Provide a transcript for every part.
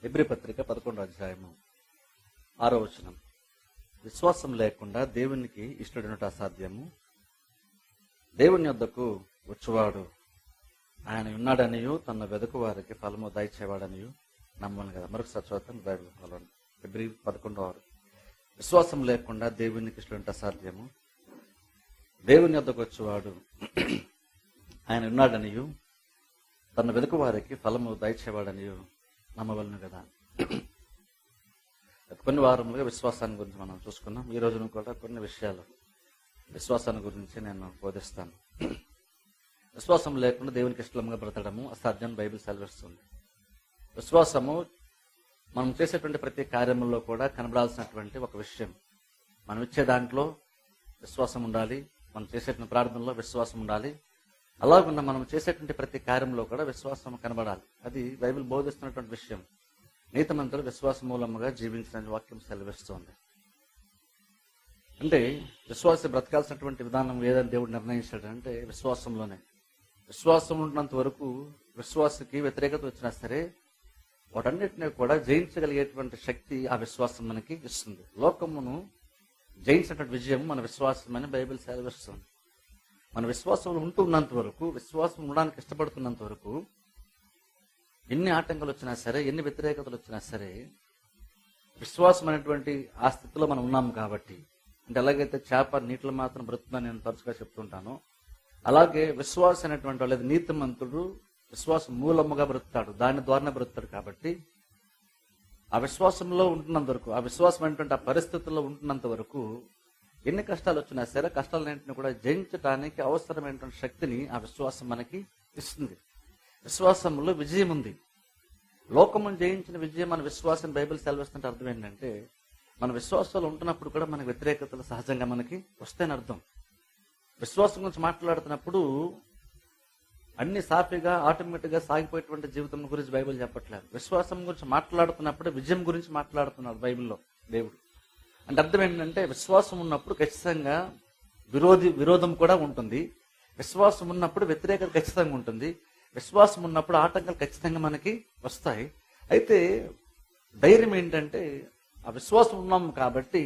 Hebrew పత్రిక 11వ అధ్యాయము 6వ వచనం. విశ్వాసం లేకుండా దేవునికి ఇష్టడునుట అసాధ్యము. దేవుని యొద్దకు వచ్చువాడు ఆయన ఉన్నాడనియు తన వెదకు వారికి ఫలము దయచేవాడనియు నమ్మను కదా. మరొకసారి చదువుతాం బైబిల్ ఫలం. హెబ్రీ 11:6. విశ్వాసం లేకుండా దేవునికి ఇష్టడునుట అసాధ్యము. దేవుని యొద్దకు వచ్చేవాడు ఆయన ఉన్నాడనియు తన వెదకు వారికి ఫలము దయచేవాడనియు నమ్మవలను కదా. కొన్ని వారములుగా విశ్వాసాన్ని గురించి మనం చూసుకున్నాం. ఈ రోజున కూడా కొన్ని విషయాలు విశ్వాసాన్ని గురించి నేను బోధిస్తాను. విశ్వాసం లేకుండా దేవునికి ఇష్టంగా బ్రతకడము అసాధ్యం బైబిల్ సెలవిస్తుంది. విశ్వాసము మనం చేసేటువంటి ప్రతి కార్యముల్లో కూడా కనబడాల్సినటువంటి ఒక విషయం. మనం ఇచ్చే దాంట్లో విశ్వాసం ఉండాలి, మనం చేసేటువంటి ప్రార్థనలో విశ్వాసం ఉండాలి, అలాగున్న మనం చేసేటువంటి ప్రతి కార్యంలో కూడా విశ్వాసం కనబడాలి. అది బైబిల్ బోధిస్తున్నటువంటి విషయం. నీతిమంతులు విశ్వాస మూలముగా జీవించిన వాక్యం సెలవిస్తోంది. అంటే విశ్వాస బ్రతకాల్సినటువంటి విధానం ఏదని దేవుడు నిర్ణయించాడంటే విశ్వాసంలోనే. విశ్వాసం ఉన్నంత వరకు విశ్వాసకి వ్యతిరేకత వచ్చినా సరే వాటన్నిటినీ కూడా జయించగలిగేటువంటి శక్తి ఆ విశ్వాసం మనకి ఇస్తుంది. లోకమును జయించినటువంటి విజయం మన విశ్వాసం అని బైబిల్ సెలవిస్తుంది. మన విశ్వాసంలో ఉంటున్నంత వరకు, విశ్వాసం ఉండడానికి ఇష్టపడుతున్నంత వరకు ఎన్ని ఆటంకాలు వచ్చినా సరే, ఎన్ని వ్యతిరేకతలు వచ్చినా సరే, విశ్వాసం అనేటువంటి ఆ స్థితిలో మనం ఉన్నాం కాబట్టి, అంటే ఎలాగైతే చేప నీటిలో మాత్రం బ్రతుకుతుందని నేను తరచుగా చెప్తుంటాను, అలాగే విశ్వాసం అనేటువంటి లేదా నీతిమంతుడు విశ్వాసం మూలముగా బ్రతుకుతాడు, దాని ద్వారానే బ్రతుకుతాడు. కాబట్టి ఆ విశ్వాసంలో ఉంటున్నంత వరకు, ఆ విశ్వాసం అనేటువంటి ఆ పరిస్థితుల్లో ఉంటున్నంత వరకు ఎన్ని కష్టాలు వచ్చినా సరే కష్టాలన్నింటినీ కూడా జయించడానికి అవసరమైనటువంటి శక్తిని ఆ విశ్వాసం మనకి ఇస్తుంది. విశ్వాసంలో విజయం ఉంది. లోకమును జయించిన విజయం మన విశ్వాసం బైబిల్ సెలవిస్తుంటే అర్థం ఏంటంటే మన విశ్వాసాలు ఉంటున్నప్పుడు కూడా మనకు వ్యతిరేకతలు సహజంగా మనకి వస్తాయని అర్థం. విశ్వాసం గురించి మాట్లాడుతున్నప్పుడు అన్ని సాఫీగా ఆటోమేటిక్గా సాగిపోయేటువంటి జీవితం గురించి బైబిల్ చెప్పట్లేదు. విశ్వాసం గురించి మాట్లాడుతున్నప్పుడు విజయం గురించి మాట్లాడుతున్నాడు బైబిల్లో దేవుడు. అంటే అర్థం ఏంటంటే విశ్వాసం ఉన్నప్పుడు ఖచ్చితంగా విరోధం కూడా ఉంటుంది. విశ్వాసం ఉన్నప్పుడు వ్యతిరేకత ఖచ్చితంగా ఉంటుంది. విశ్వాసం ఉన్నప్పుడు ఆటంకాలు ఖచ్చితంగా మనకి వస్తాయి. అయితే ధైర్యం ఏంటంటే ఆ విశ్వాసం ఉన్నాము కాబట్టి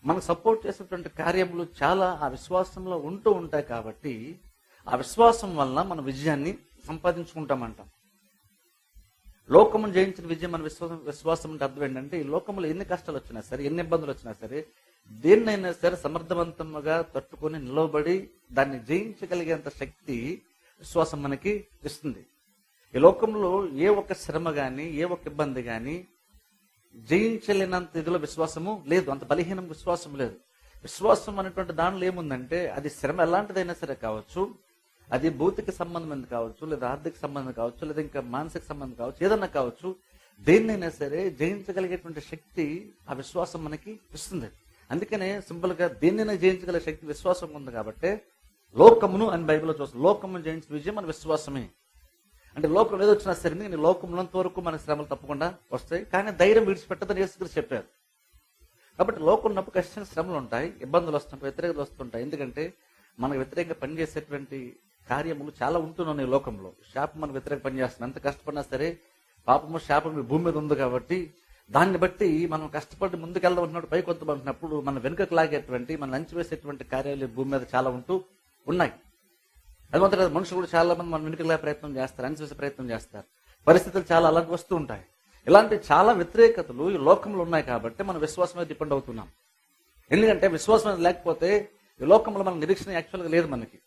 మనకు సపోర్ట్ చేసేటువంటి కార్యములు చాలా ఆ విశ్వాసంలో ఉంటూ ఉంటాయి. కాబట్టి ఆ విశ్వాసం వల్ల మన విజయాన్ని సంపాదించుకుంటామంటాం. లోకమును జయించిన విజయం మన విశ్వాసం అంటే అర్థం ఏంటంటే ఈ లోకంలో ఎన్ని కష్టాలు వచ్చినా సరే, ఎన్ని ఇబ్బందులు వచ్చినా సరే, దేన్నైనా సరే సమర్థవంతంగా తట్టుకొని నిలవబడి దాన్ని జయించగలిగేంత శక్తి విశ్వాసం మనకి ఇస్తుంది. ఈ లోకంలో ఏ ఒక్క శ్రమ గాని, ఏ ఒక్క ఇబ్బంది గాని జయించలేనంత ఇదిలో విశ్వాసము లేదు, అంత బలహీనం విశ్వాసం లేదు. విశ్వాసం అనేటువంటి దానిలో ఏముందంటే అది శ్రమ ఎలాంటిదైనా సరే కావచ్చు, అది భౌతిక సంబంధం కావచ్చు, లేదా ఆర్థిక సంబంధం కావచ్చు, లేదా ఇంకా మానసిక సంబంధం కావచ్చు, ఏదన్నా కావచ్చు, దేన్నైనా సరే జయించగలిగేటువంటి శక్తి ఆ విశ్వాసం మనకి ఇస్తుంది. అందుకనే సింపుల్ గా దేన్నైనా జయించగలిగే శక్తి విశ్వాసం ఉంది. కాబట్టి లోకమును అని బైబిల్లో చూస్తాం. లోకమును జయించిన విజయం మన విశ్వాసమే. అంటే లోకం ఏదొచ్చినా సరే నేను లోకమునంత వరకు మన శ్రమలు తప్పకుండా వస్తాయి, కానీ ధైర్యం విడిచిపెట్టదని యేసుక్రీస్తు చెప్పారు. కాబట్టి లోకం ఉన్నప్పుడు ఖచ్చితంగా శ్రమలు ఉంటాయి, ఇబ్బందులు వస్తుంటాయి, వ్యతిరేకతలు వస్తుంటాయి. ఎందుకంటే మనకు వ్యతిరేకంగా పనిచేసేటువంటి కార్యములు చాలా ఉంటున్నాయి లోకంలో. శాపం మనకు వ్యతిరేక పనిచేస్తుంది. ఎంత కష్టపడినా సరే పాపము శాపం భూమి మీద ఉంది కాబట్టి దాన్ని బట్టి మనం కష్టపడి ముందుకెళ్ళడం అంటున్నప్పుడు పైకి వద్దామంటున్నప్పుడు మన వెనుకకు లాగేటువంటి, మన లంచి వేసేటువంటి కార్యాలు భూమి మీద చాలా ఉంటూ ఉన్నాయి. అది మాత్రం మనుషులు కూడా చాలా మంది మన వెనుకలా ప్రయత్నం చేస్తారు, అంచి వేసే ప్రయత్నం చేస్తారు. పరిస్థితులు చాలా అలాంటి వస్తూ ఉంటాయి. ఇలాంటి చాలా వ్యతిరేకతలు ఈ లోకంలో ఉన్నాయి కాబట్టి మనం విశ్వాసం మీద డిపెండ్ అవుతున్నాం. ఎందుకంటే విశ్వాసం లేకపోతే ఈ లోకంలో మన నిరీక్షణ యాక్చువల్గా లేదు మనకి.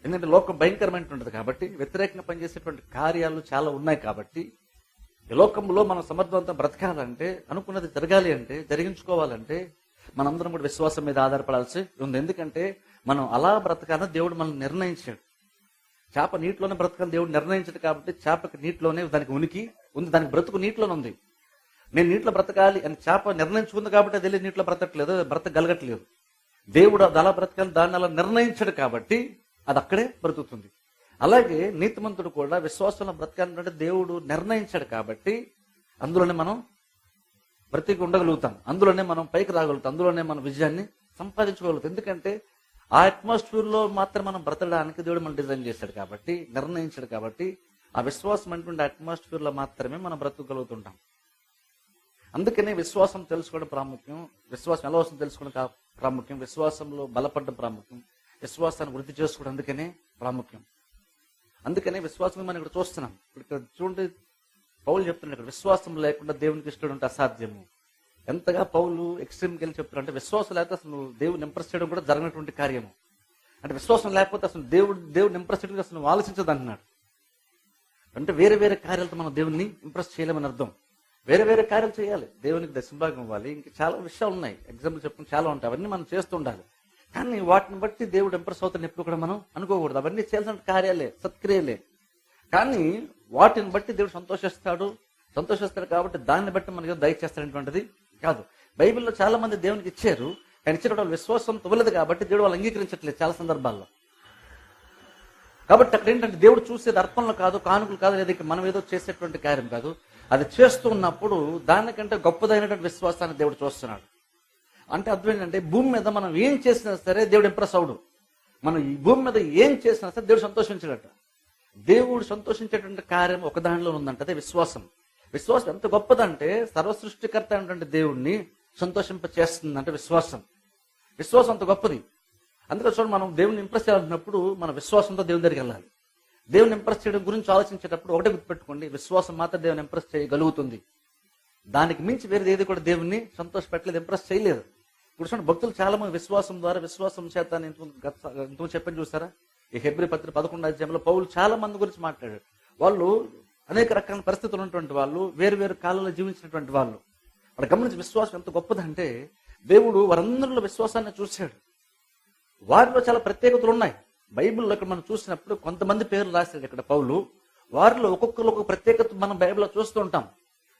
ఎందుకంటే లోకం భయంకరమైన ఉంటుంది కాబట్టి వ్యతిరేకంగా పనిచేసేటువంటి కార్యాలు చాలా ఉన్నాయి. కాబట్టి ఈ లోకంలో మనం సమర్థవంతం బ్రతకాలంటే, అనుకున్నది జరగాలి అంటే, జరిగించుకోవాలంటే మనందరం కూడా విశ్వాసం మీద ఆధారపడాల్సి ఉంది. ఎందుకంటే మనం అలా బ్రతకాలని దేవుడు మనల్ని నిర్ణయించాడు. చేప నీటిలోనే బ్రతకాలని దేవుడు నిర్ణయించాడు. కాబట్టి చేపకి నీటిలోనే దానికి ఉనికి ఉంది, దానికి బ్రతుకు నీటిలోనే ఉంది. నేను నీటిలో బ్రతకాలి అని చేప నిర్ణయించుకుంది కాబట్టి అది నీటిలో బ్రతకట్లేదు, బ్రతకగలగట్లేదు. దేవుడు అది అలా బ్రతకాలి దాన్ని అలా నిర్ణయించాడు కాబట్టి అది అక్కడే బ్రతుకుతుంది. అలాగే నీతిమంతుడు కూడా విశ్వాసంలో బ్రతకాలంటే దేవుడు నిర్ణయించాడు కాబట్టి అందులోనే మనం బ్రతికి ఉండగలుగుతాం, అందులోనే మనం పైకి రాగలుగుతాం, అందులోనే మనం విజయాన్ని సంపాదించుకోగలుగుతాం. ఎందుకంటే ఆ అట్మాస్ఫియర్ లో మాత్రం మనం బ్రతకడానికి దేవుడు మనం డిజైన్ చేశాడు కాబట్టి, నిర్ణయించాడు కాబట్టి ఆ విశ్వాసం అనేటువంటి అట్మాస్ఫియర్ లో మాత్రమే మనం బ్రతకగలుగుతుంటాం. అందుకనే విశ్వాసం తెలుసుకోవడం ప్రాముఖ్యం, విశ్వాసం ఎలా వస్తుందో తెలుసుకోవడం ప్రాముఖ్యం, విశ్వాసంలో బలపడడం ప్రాముఖ్యం, విశ్వాసాన్ని వృద్ధి చేసుకోవడం అందుకనే ప్రాముఖ్యం. అందుకనే విశ్వాసం మనం ఇక్కడ చూస్తున్నాం. ఇక్కడ చూడండి, పౌలు చెప్తున్నాడు ఇక్కడ విశ్వాసం లేకుండా దేవునికి ఇష్టం ఉంటే అసాధ్యము. ఎంతగా పౌలు ఎక్స్ట్రీమ్కి వెళ్ళి చెప్తున్నాడు అంటే విశ్వాసం లేకపోతే అసలు దేవుని ఇంప్రెస్ చేయడం కూడా జరగనటువంటి కార్యము. అంటే విశ్వాసం లేకపోతే అసలు దేవుడిని ఇంప్రెస్ చేయడం అసలు నువ్వు ఆలోచించదు అంటున్నాడు. అంటే వేరే వేరే కార్యాలతో మనం దేవుడిని ఇంప్రెస్ చేయలేమని అర్థం. వేరే వేరే కార్యాలు చేయాలి, దేవునికి దశభాగం ఇవ్వాలి, ఇంకా చాలా విషయాలు ఉన్నాయి, ఎగ్జాంపుల్ చెప్పుకుని చాలా ఉంటాయి, అవన్నీ మనం చేస్తూ ఉండాలి. కానీ వాటిని బట్టి దేవుడు ఇంప్రెస్ అవుతాను ఎప్పుడు కూడా మనం అనుకోకూడదు. అవన్నీ చేయాల్సిన కార్యాలే, సత్క్రియలే. కానీ వాటిని బట్టి దేవుడు సంతోషిస్తాడు కాబట్టి దాన్ని బట్టి మనకి దయచేస్తాడటువంటిది కాదు. బైబిల్లో చాలా మంది దేవునికి ఇచ్చారు, కానీ ఇచ్చిన వాళ్ళు విశ్వాసం తవ్వలేదు కాబట్టి దేవుడు వాళ్ళు అంగీకరించట్లేదు చాలా సందర్భాల్లో. కాబట్టి అక్కడ ఏంటంటే దేవుడు చూసేది అర్పణలు కాదు, కానుకలు కాదు, లేదా మనం ఏదో చేసేటువంటి కార్యం కాదు. అది చేస్తూ ఉన్నప్పుడు దానికంటే గొప్పదైనటువంటి విశ్వాసాన్ని దేవుడు చూస్తున్నాడు. అంటే అర్థం ఏంటంటే భూమి మీద మనం ఏం చేసినా సరే దేవుడు ఇంప్రెస్ అవడు. మనం ఈ భూమి మీద ఏం చేసినా సరే దేవుడు సంతోషించడట. దేవుడు సంతోషించేటువంటి కార్యం ఒక దానిలో ఉందంట, అదే విశ్వాసం. విశ్వాసం ఎంత గొప్పదంటే సర్వసృష్టికర్త అయినటువంటి దేవుడిని సంతోషింప చేస్తుంది అంటే విశ్వాసం. విశ్వాసం అంత గొప్పది. అందుకే చూడండి, మనం దేవుని ఇంప్రెస్ చేయాలన్నప్పుడు మన విశ్వాసంతో దేవుని దగ్గరికి వెళ్ళాలి. దేవుని ఇంప్రెస్ చేయడం గురించి ఆలోచించేటప్పుడు ఒకటే గుర్తుపెట్టుకోండి, విశ్వాసం మాత్రం దేవుని ఇంప్రెస్ చేయగలుగుతుంది. దానికి మించి వేరేది ఏది కూడా దేవుని సంతోషపెట్టలేదు, ఇంప్రెస్ చేయలేదు. ఇప్పుడు చూడండి, భక్తులు చాలా మంది విశ్వాసం ద్వారా విశ్వాసం చేత ఇంతకు చెప్పని చూసారా, ఈ హెబ్రీ పత్రిక 11వ అధ్యాయంలో పౌలు చాలా మంది గురించి మాట్లాడాడు. వాళ్ళు అనేక రకాల పరిస్థితులు ఉన్నటువంటి వాళ్ళు, వేరు వేరు కాలంలో జీవించినటువంటి వాళ్ళు. వాళ్ళ గమనించి విశ్వాసం ఎంత గొప్పదంటే దేవుడు వారందరిలో విశ్వాసాన్ని చూశాడు. వారిలో చాలా ప్రత్యేకతలు ఉన్నాయి. బైబిల్లో ఇక్కడ మనం చూసినప్పుడు కొంతమంది పేర్లు రాశాడు ఇక్కడ పౌలు. వారిలో ఒక్కొక్కరు ఒక్కొక్క ప్రత్యేకత మనం బైబిల్లో చూస్తూ ఉంటాం.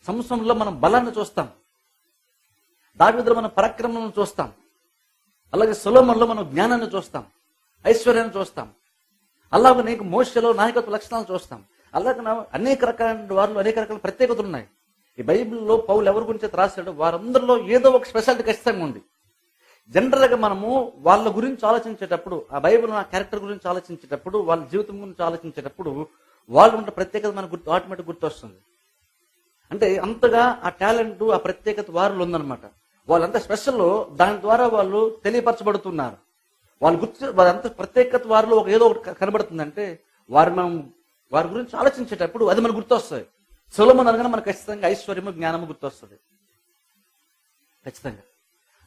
సంవత్సరంలో మనం బలాన్ని చూస్తాం, దావీదులో మనం పరాక్రమాలను చూస్తాం, అలాగే సొలొమోనులో మనం జ్ఞానాన్ని చూస్తాం, ఐశ్వర్యాన్ని చూస్తాం, అలాగే నీకు మోషేలో నాయకత్వ లక్షణాలు చూస్తాం. అలాగే అనేక రకాల వారిలో అనేక రకాల ప్రత్యేకతలు ఉన్నాయి. ఈ బైబిల్లో పౌలు ఎవరి గురించి రాశాడు వారందరిలో ఏదో ఒక స్పెషాలిటీ ఖచ్చితంగా ఉంది. జనరల్ గా మనము వాళ్ళ గురించి ఆలోచించేటప్పుడు, ఆ బైబిల్ ఆ క్యారెక్టర్ గురించి ఆలోచించేటప్పుడు, వాళ్ళ జీవితం గురించి ఆలోచించేటప్పుడు వాళ్ళు ఉండే ప్రత్యేకత మనకు ఆటోమేటిక్ గుర్తొస్తుంది. అంటే అంతగా ఆ టాలెంట్, ఆ ప్రత్యేకత వారిలో ఉందన్నమాట. వాళ్ళంతా స్పెషల్, దాని ద్వారా వాళ్ళు తెలియపరచబడుతున్నారు. వాళ్ళంత ప్రత్యేకత వారిలో ఏదో ఒకటి కనబడుతుందంటే వారి గురించి ఆలోచించేటప్పుడు అది మనకు గుర్తొస్తుంది. సొలొమోను అనగానే మనకు ఖచ్చితంగా ఐశ్వర్యము, జ్ఞానము గుర్తొస్తుంది ఖచ్చితంగా.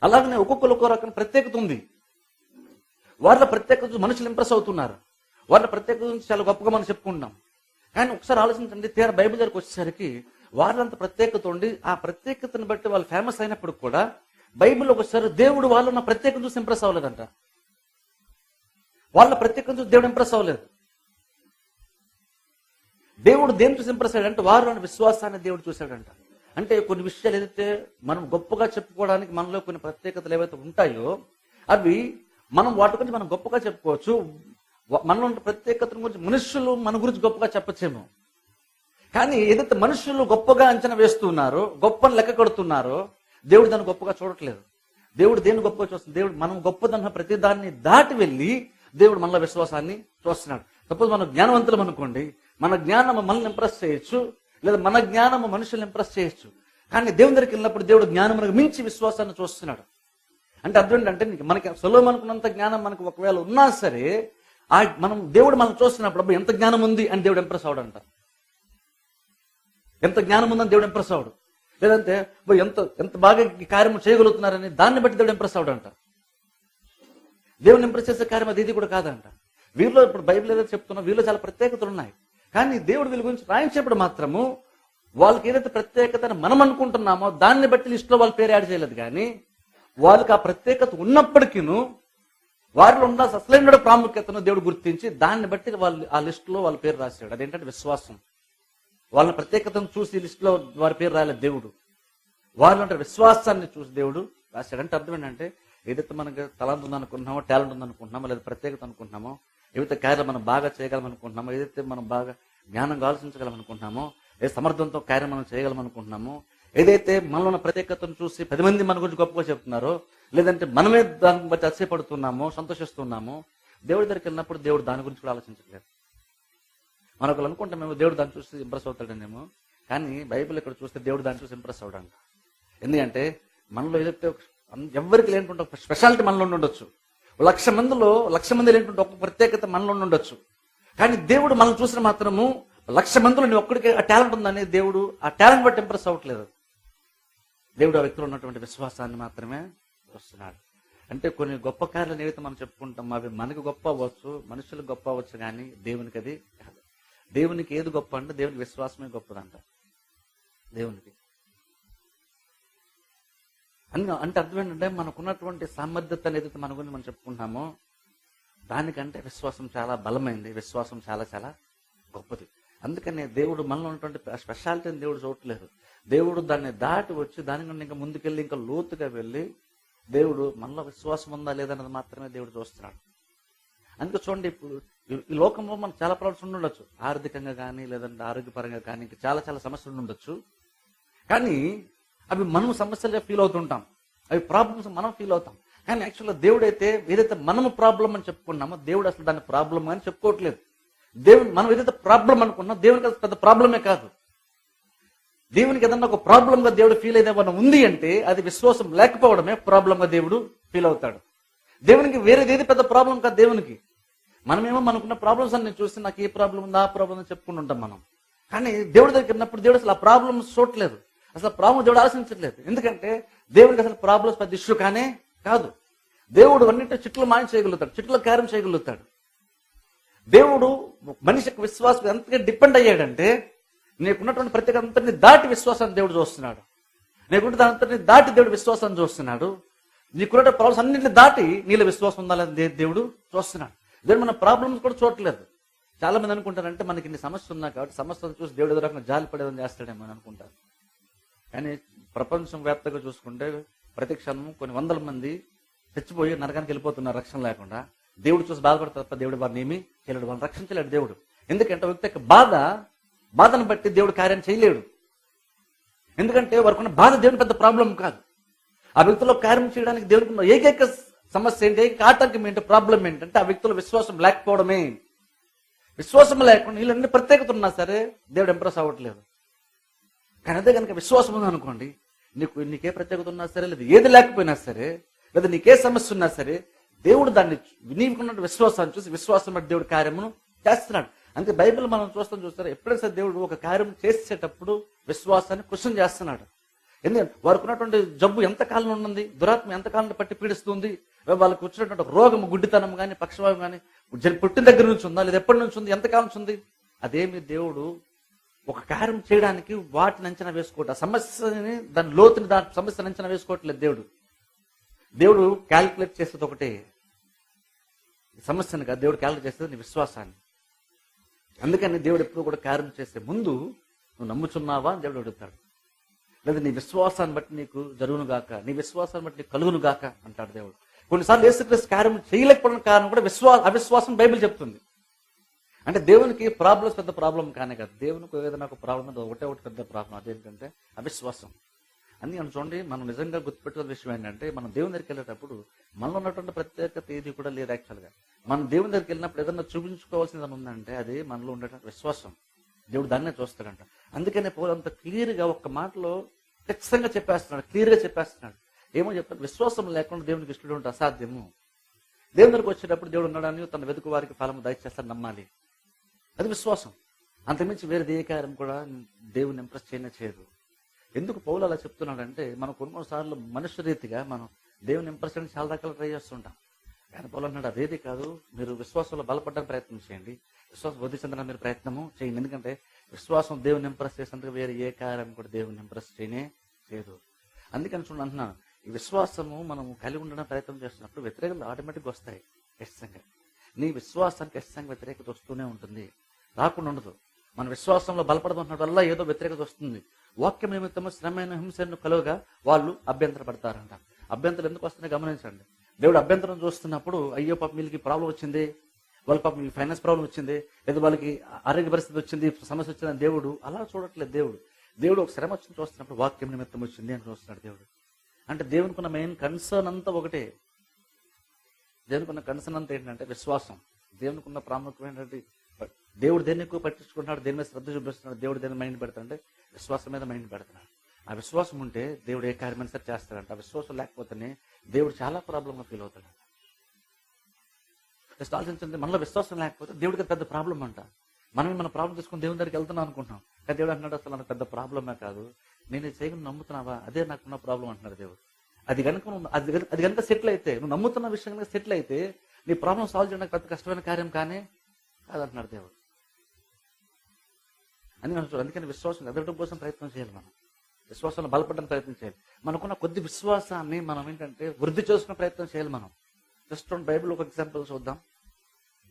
అలాగనే ఒక్కొక్కరు ఒక్కో రకం ప్రత్యేకత ఉంది. వాళ్ళ ప్రత్యేకత మనుషులు ఇంప్రెస్ అవుతున్నారు. వాళ్ళ ప్రత్యేకత గురించి చాలా గొప్పగా మనం చెప్పుకుంటున్నాం. కానీ ఒకసారి ఆలోచించండి, తీరా బైబిల్ దగ్గరికి వచ్చేసరికి వాళ్ళంత ప్రత్యేకత ఉండి ఆ ప్రత్యేకతను బట్టి వాళ్ళు ఫేమస్ అయినప్పుడు కూడా బైబిల్లో ఒకసారి దేవుడు వాళ్ళు ఉన్న ప్రత్యేకత చూసి ఇంప్రెస్ అవ్వలేదంట. వాళ్ళ ప్రత్యేకత చూసి దేవుడు ఇంప్రెస్ అవ్వలేదు. దేవుడు దేని చూసి ఇంప్రెస్ అయ్యాడంటే వారిలోని విశ్వాసాన్ని దేవుడు చూశాడంట. అంటే కొన్ని విషయాలు ఏదైతే మనం గొప్పగా చెప్పుకోవడానికి మనలో కొన్ని ప్రత్యేకతలు ఏవైతే ఉంటాయో అవి మనం వాటి గురించి మనం గొప్పగా చెప్పుకోవచ్చు. మనలో ఉన్న ప్రత్యేకతల గురించి మనుషులు మన గురించి గొప్పగా చెప్పచ్చేమో. కానీ ఏదైతే మనుషులు గొప్పగా అంచనా వేస్తున్నారో, గొప్పని లెక్క కడుతున్నారో, దేవుడు దాన్ని గొప్పగా చూడట్లేదు. దేవుడు దేన్ని గొప్పగా చూస్తుంది? దేవుడు మనం గొప్పదన్న ప్రతి దాన్ని దాటి వెళ్ళి దేవుడు మనలో విశ్వాసాన్ని చూస్తున్నాడు. సపోజ్ మనం జ్ఞానవంతులం అనుకోండి, మన జ్ఞానం మనల్ని ఇంప్రెస్ చేయొచ్చు, లేదా మన జ్ఞానం మనుషుల్ని ఇంప్రెస్ చేయొచ్చు. కానీ దేవుని దగ్గరికి వెళ్ళినప్పుడు దేవుడు జ్ఞానమునకు మించి విశ్వాసాన్ని చూస్తున్నాడు. అంటే అర్థం ఏంటంటే మనకి సొలొమోను అనుకున్నంత జ్ఞానం మనకు ఒకవేళ ఉన్నా సరే దేవుడు మనం చూస్తున్నప్పుడు ఎంత జ్ఞానం ఉంది అని దేవుడు ఇంప్రెస్ అవడంట. ఎంత జ్ఞానం ఉందని దేవుడు ఇంప్రెస్ అవడు. లేదంటే ఎంత బాగా ఈ కార్యం చేయగలుగుతున్నారని దాన్ని బట్టి దేవుడు ఇంప్రెస్ అవడంట. దేవుడిని ఇంప్రెస్ చేసే కార్యం అది ఇది కూడా కాదంట. వీరిలో ఇప్పుడు బైబిల్ ఏదైతే చెప్తున్నా వీరిలో చాలా ప్రత్యేకతలు ఉన్నాయి. కానీ దేవుడు వీళ్ళ గురించి రాయించేప్పుడు మాత్రము వాళ్ళకి ఏదైతే ప్రత్యేకత మనం అనుకుంటున్నామో దాన్ని బట్టి లిస్టులో వాళ్ళ పేరు యాడ్ చేయలేదు. కానీ వాళ్ళకి ఆ ప్రత్యేకత ఉన్నప్పటికీను వారిలో ఉన్న అసలైన ప్రాముఖ్యతను దేవుడు గుర్తించి దాన్ని బట్టి వాళ్ళు ఆ లిస్టులో వాళ్ళ పేరు రాశాడు. అదేంటంటే విశ్వాసం. వాళ్ళ ప్రత్యేకతను చూసి లిస్టులో వారి పేరు రాయలేదు దేవుడు. వాళ్ళు అంటే విశ్వాసాన్ని చూసి దేవుడు రాశాడు. అంటే అర్థం ఏంటంటే ఏదైతే మనకు తలాంత ఉందనుకుంటున్నామో, టాలెంట్ ఉందనుకుంటున్నామో, లేదా ప్రత్యేకత అనుకుంటున్నామో, ఏదైతే కార్యాలు మనం బాగా చేయగలం అనుకుంటున్నామో, ఏదైతే మనం బాగా జ్ఞానంగా ఆలోచించగలం అనుకుంటున్నామో, ఏ సమర్థంతో కార్యం మనం చేయగలం అనుకుంటున్నామో, ఏదైతే మనలో ఉన్న ప్రత్యేకతను చూసి 10 మంది మన గురించి గొప్పగా చెప్తున్నారో, లేదంటే మనమే దాన్ని బట్టి అతిశయపడుతున్నామో, సంతోషిస్తున్నామో, దేవుడి దగ్గరికి వెళ్ళినప్పుడు దేవుడు దాని గురించి కూడా ఆలోచించట్లేదు. మనకు అనుకుంటామేమో దేవుడు దాన్ని చూసి ఇంప్రెస్ అవుతాడనేమో, కానీ బైబిల్ ఇక్కడ చూస్తే దేవుడు దాన్ని చూసి ఇంప్రెస్ అవడంట. ఎందుకంటే మనలో ఏదైతే ఎవరికి లేనిటువంటి ఒక స్పెషాలిటీ మనలో ఉండొచ్చు. 1,00,000 మందిలో 1,00,000 మంది లేనిటువంటి ఒక ప్రత్యేకత మనలో ఉండొచ్చు. కానీ దేవుడు మనం చూసిన మాత్రము 1,00,000 మందిలో నీ ఒక్కడికి ఆ టాలెంట్ ఉందని దేవుడు ఆ టాలెంట్ బట్టి ఇంప్రెస్ అవ్వట్లేదు. దేవుడు ఆ వ్యక్తిలో ఉన్నటువంటి విశ్వాసాన్ని మాత్రమే చూస్తున్నాడు. అంటే కొన్ని గొప్ప కార్యాలు ఏవైతే మనం చెప్పుకుంటాం అవి మనకు గొప్ప అవ్వచ్చు, మనుషులకు గొప్ప అవ్వచ్చు, కానీ దేవునికి అది కాదు. దేవునికి ఏది గొప్ప అంటే దేవునికి విశ్వాసమే గొప్పదంట. దేవునికి అంటే అర్థం ఏంటంటే మనకున్నటువంటి సామర్థ్యత అనేది మన గురించి మనం చెప్పుకుంటామో దానికంటే విశ్వాసం చాలా బలమైంది, విశ్వాసం చాలా చాలా గొప్పది. అందుకని దేవుడు మనలో ఉన్నటువంటి స్పెషాలిటీని దేవుడు చూడట్లేదు. దేవుడు దాన్ని దాటి వచ్చి దానికన్నా ఇంకా ముందుకెళ్ళి ఇంకా లోతుగా వెళ్ళి దేవుడు మనలో విశ్వాసం ఉందా లేదన్నది మాత్రమే దేవుడు చూస్తున్నాడు. అందుకే చూడండి, ఇప్పుడు ఈ లోకంలో మనకు చాలా ప్రాబ్లమ్స్ ఉండొచ్చు, ఆర్థికంగా కానీ లేదంటే ఆరోగ్యపరంగా కానీ ఇంకా చాలా చాలా సమస్యలు ఉండొచ్చు. కానీ అవి మనం సమస్యలుగా ఫీల్ అవుతుంటాం, అవి ప్రాబ్లమ్స్ మనం ఫీల్ అవుతాం. కానీ యాక్చువల్గా దేవుడు అయితే ఏదైతే మనము ప్రాబ్లం అని చెప్పుకున్నామో దేవుడు అసలు దాన్ని ప్రాబ్లం అని చెప్పుకోవట్లేదు. దేవుడు మనం ఏదైతే ప్రాబ్లం అనుకున్నాం దేవునికి అది పెద్ద ప్రాబ్లమే కాదు. దేవునికి ఏదన్నా ఒక ప్రాబ్లంగా దేవుడు ఫీల్ అయ్యేదన్నా ఉంది అంటే అది విశ్వాసం లేకపోవడమే ప్రాబ్లంగా దేవుడు ఫీల్ అవుతాడు. దేవునికి వేరేది ఏది పెద్ద ప్రాబ్లం కాదు దేవునికి. మనమేమో మనకున్న ప్రాబ్లమ్స్ అన్ని చూసి నాకు ఏ ప్రాబ్లం ఉందా ఆ ప్రాబ్లం అని చెప్పుకుంటూ ఉంటాం మనం. కానీ దేవుడి దగ్గర ఉన్నప్పుడు దేవుడు అసలు ఆ ప్రాబ్లమ్స్ చూడట్లేదు, అసలు ప్రాబ్లం దేవుడు ఆలోచించట్లేదు. ఎందుకంటే దేవునికి అసలు ప్రాబ్లమ్స్ పెద్ద ఇష్యూ కానే కాదు. దేవుడు అన్నింటి చిట్లు మాయం చేయగలుగుతాడు, చిట్లో కార్యం చేయగలుగుతాడు. దేవుడు మనిషి యొక్క విశ్వాసం ఎంతగా డిపెండ్ అయ్యాడంటే నీకున్నటువంటి ప్రత్యేక అంతటిని దాటి విశ్వాసాన్ని దేవుడు చూస్తున్నాడు. నీకున్న అంతటిని దాటి దేవుడు విశ్వాసాన్ని చూస్తున్నాడు. నీకున్న ప్రాబ్లమ్స్ అన్నింటిని దాటి నీళ్ళ విశ్వాసం ఉండాలని దేవుడు చూస్తున్నాడు. దేవుడు మన ప్రాబ్లమ్స్ కూడా చూడట్లేదు. చాలా మంది అనుకుంటారంటే మనకి ఇన్ని సమస్య ఉన్నా కాబట్టి సమస్యను చూసి దేవుడు ఏదో రకంగా జాలి పడేదని చేస్తాడేమో అని అనుకుంటారు. కానీ ప్రపంచం వ్యాప్తంగా చూసుకుంటే ప్రతి క్షణం కొన్ని వందల మంది తెచ్చిపోయి నరకానికి వెళ్ళిపోతున్నారు రక్షణ లేకుండా. దేవుడు చూసి బాధపడతారు తప్ప దేవుడు వారిని ఏమీ చేయలేడు, వాళ్ళని రక్షించలేడు దేవుడు. ఎందుకంటే వ్యక్తి యొక్క బాధను బట్టి దేవుడు కార్యం చేయలేడు. ఎందుకంటే వారికి ఉన్న బాధ దేవుని పెద్ద ప్రాబ్లం కాదు. ఆ వ్యక్తిలో కార్యం చేయడానికి దేవునికి ఉన్న ఏకైక సమస్య ఏంటి, ఏకైక ఆటంకం ఏంటి, ప్రాబ్లం ఏంటంటే ఆ వ్యక్తిలో విశ్వాసం లేకపోవడమే. విశ్వాసం లేకుండా వీళ్ళన్ని ప్రత్యేకత ఉన్నా సరే దేవుడు ఇంప్రెస్ అవ్వట్లేదు. కానీ అదే కనుక విశ్వాసం ఉంది అనుకోండి, నీకే ప్రత్యేకత ఉన్నా సరే లేదా ఏది లేకపోయినా సరే లేదా నీకే సమస్య ఉన్నా సరే దేవుడు దాన్ని నీకున్న విశ్వాసాన్ని చూసి విశ్వాసం బట్టి దేవుడు కార్యమును చేస్తున్నాడు. అందుకే బైబిల్ మనం చూస్తారు ఎప్పుడైనా సరే దేవుడు ఒక కార్యం చేసేటప్పుడు విశ్వాసాన్ని క్వశ్చన్ చేస్తున్నాడు. ఎందుకంటే వారికి ఉన్నటువంటి జబ్బు ఎంతకాలం ఉన్నది, దురాత్మ ఎంతకాలం పట్టి పీడిస్తుంది, వాళ్ళకి వచ్చినటువంటి రోగం గుడ్డితనం కానీ పక్షవాతం కానీ పుట్టిన దగ్గర నుంచి ఉందా లేదా ఎప్పటి నుంచి ఉంది, ఎంతకాలం నుంచి ఉంది, అదేమి దేవుడు ఒక కార్యం చేయడానికి వాటిని అంచనా వేసుకోవట్లేదు. ఆ సమస్యని దాని లోతుని దాని సమస్యను అంచనా వేసుకోవట్లేదు దేవుడు. దేవుడు క్యాలిక్యులేట్ చేసేది ఒకటే, సమస్యను కాదు, దేవుడు క్యాలిక్యులేట్ చేసేది నీ విశ్వాసాన్ని. అందుకని దేవుడు ఎప్పుడు కూడా కార్యం చేసే ముందు నువ్వు నమ్ముచున్నావా అని దేవుడు అడుగుతాడు. లేదా నీ విశ్వాసాన్ని బట్టి నీకు జరుగును గాక, నీ విశ్వాసాన్ని బట్టి నీకు కలుగును గాక అంటాడు దేవుడు. కొన్నిసార్లు యేసుక్రీస్తు కార్యం చేయలేకపోవడం కారణం కూడా అవిశ్వాసం బైబిల్ చెప్తుంది. అంటే దేవునికి ప్రాబ్లమ్స్ పెద్ద ప్రాబ్లం కానే కాదు, దేవునికి ఏదైనా ఒక ప్రాబ్లం ఒకటే పెద్ద ప్రాబ్లం, అదేంటంటే అవిశ్వాసం. అందుకని చూడండి, మనం నిజంగా గుర్తుపెట్టుకునే విషయం ఏంటంటే మనం దేవుని దగ్గరికి వెళ్ళేటప్పుడు మనలో ఉన్నటువంటి ప్రత్యేకత ఏది కూడా లేదు. యాక్చువల్గా మనం దేవుని దగ్గరికి వెళ్ళినప్పుడు ఏదన్నా చూపించుకోవాల్సింది ఉందంటే అది మనలో ఉండేటువంటి విశ్వాసం. దేవుడు దాన్నే చూస్తాడంట. అందుకనే పౌలు అంత క్లియర్గా ఒక్క మాటలో ఖచ్చితంగా చెప్పేస్తున్నాడు, క్లియర్గా చెప్పేస్తున్నాడు. ఏమో చెప్తాడు, విశ్వాసం లేకుండా దేవునికి ఇష్టం ఉంటే అసాధ్యము. దేవుని దగ్గరికి వచ్చేటప్పుడు దేవుడు ఉన్నాడని తన వెతుకు వారికి ఫలము దయచేస్తాడు నమ్మాలి, అది విశ్వాసం. అంతకుమించి వేరే ఏ కార్యం కూడా దేవుని ఇంప్రెస్ చేయదు. ఎందుకు పౌలు అలా చెప్తున్నాడంటే మనం కొన్నిసార్లు మనుష్య రీతిగా మనం దేవుని ఇంప్రెస్ చేయడానికి చాలా రకాలు ట్రై చేస్తుంటాం. కానీ పౌలు అన్నాడు అదేది కాదు, మీరు విశ్వాసంలో బలపడడానికి ప్రయత్నం చేయండి, విశ్వాసం వృద్ధి చెందడానికి మీరు ప్రయత్నము చేయండి. ఎందుకంటే విశ్వాసం దేవుని ఇంప్రెస్ చేసినందుకు వేరే ఏ కార్యం కూడా దేవుని ఇంప్రెస్ చేయదు. అందుకని చూడండి అంటున్నాను, ఈ విశ్వాసము మనము కలిగి ఉండడం ప్రయత్నం చేస్తున్నప్పుడు వ్యతిరేకతలు ఆటోమేటిక్గా వస్తాయి. ఖచ్చితంగా నీ విశ్వాసానికి ఖచ్చితంగా వ్యతిరేకత వస్తూనే ఉంటుంది, రాకుండా ఉండదు. మన విశ్వాసంలో బలపడమంటున్న వల్ల ఏదో వ్యతిరేకత వస్తుంది. వాక్యం నిమిత్తము శ్రమైన హింసను కలుగా వాళ్ళు అభ్యంతర పడతారంట. అభ్యంతరం ఎందుకు వస్తున్నాయి గమనించండి. దేవుడు అభ్యంతరం చూస్తున్నప్పుడు అయ్యో పాపం వీళ్ళకి ప్రాబ్లం వచ్చింది, వాళ్ళ పాపం ఫైనాన్స్ ప్రాబ్లం వచ్చింది, లేదా వాళ్ళకి ఆరోగ్య పరిస్థితి వచ్చింది, సమస్య వచ్చిందని దేవుడు అలా చూడట్లేదు. దేవుడు ఒక శ్రమ వచ్చి చూస్తున్నప్పుడు వాక్యం నిమిత్తం వచ్చింది అని చూస్తున్నాడు దేవుడు. అంటే దేవునికి ఉన్న మెయిన్ కన్సర్న్ అంతా ఒకటే. దేవునికి ఉన్న కన్సర్న్ అంతా ఏంటంటే విశ్వాసం. దేవునికి ఉన్న ప్రాముఖ్యం ఏంటంటే దేవుడు దేన్ని ఎక్కువ పట్టించుకుంటున్నాడు, దేని మీద శ్రద్ధ చూపిస్తున్నాడు, దేవుడు దేని మైండ్ పెడతాడు అంటే విశ్వాసం మీద మైండ్ పెడుతున్నాడు. ఆ విశ్వాసం ఉంటే దేవుడు ఏ కార్యమైనా సరే చేస్తాడంట. ఆ విశ్వాసం లేకపోతేనే దేవుడు చాలా ప్రాబ్లంగా ఫీల్ అవుతాడు. జస్ట్ ఆలోచించండి, మనలో విశ్వాసం లేకపోతే దేవుడికి పెద్ద ప్రాబ్లం అంట. మనం మన ప్రాబ్లం తీసుకుని దేవుని దగ్గరికి వెళ్తున్నాం అనుకుంటున్నాం, కానీ దేవుడు అంటున్నాడు అసలు నాకు పెద్ద ప్రాబ్లమే కాదు, నేను ఇది చేయకుండా నమ్ముతున్నావా, అదే నాకున్న ప్రాబ్లం అంటున్నాడు దేవుడు. అది కనుక అది కనుక సెటిల్ అయితే, నువ్వు నమ్ముతున్న విషయం కనుక సెటిల్ అయితే నీ ప్రాబ్లం సాల్వ్ చేయడానికి పెద్ద కష్టమైన కార్యం కానీ కాదంటున్నాడు దేవుడు అని అంటారు. అందుకని విశ్వాసం ఎదగడం కోసం ప్రయత్నం చేయాలి. మనం విశ్వాసంలో బలపడడానికి ప్రయత్నం చేయాలి. మనకున్న కొద్ది విశ్వాసాన్ని మనం ఏంటంటే వృద్ధి చేసుకునే ప్రయత్నం చేయాలి. మనం జస్ట్ బైబిల్ ఒక ఎగ్జాంపుల్ చూద్దాం.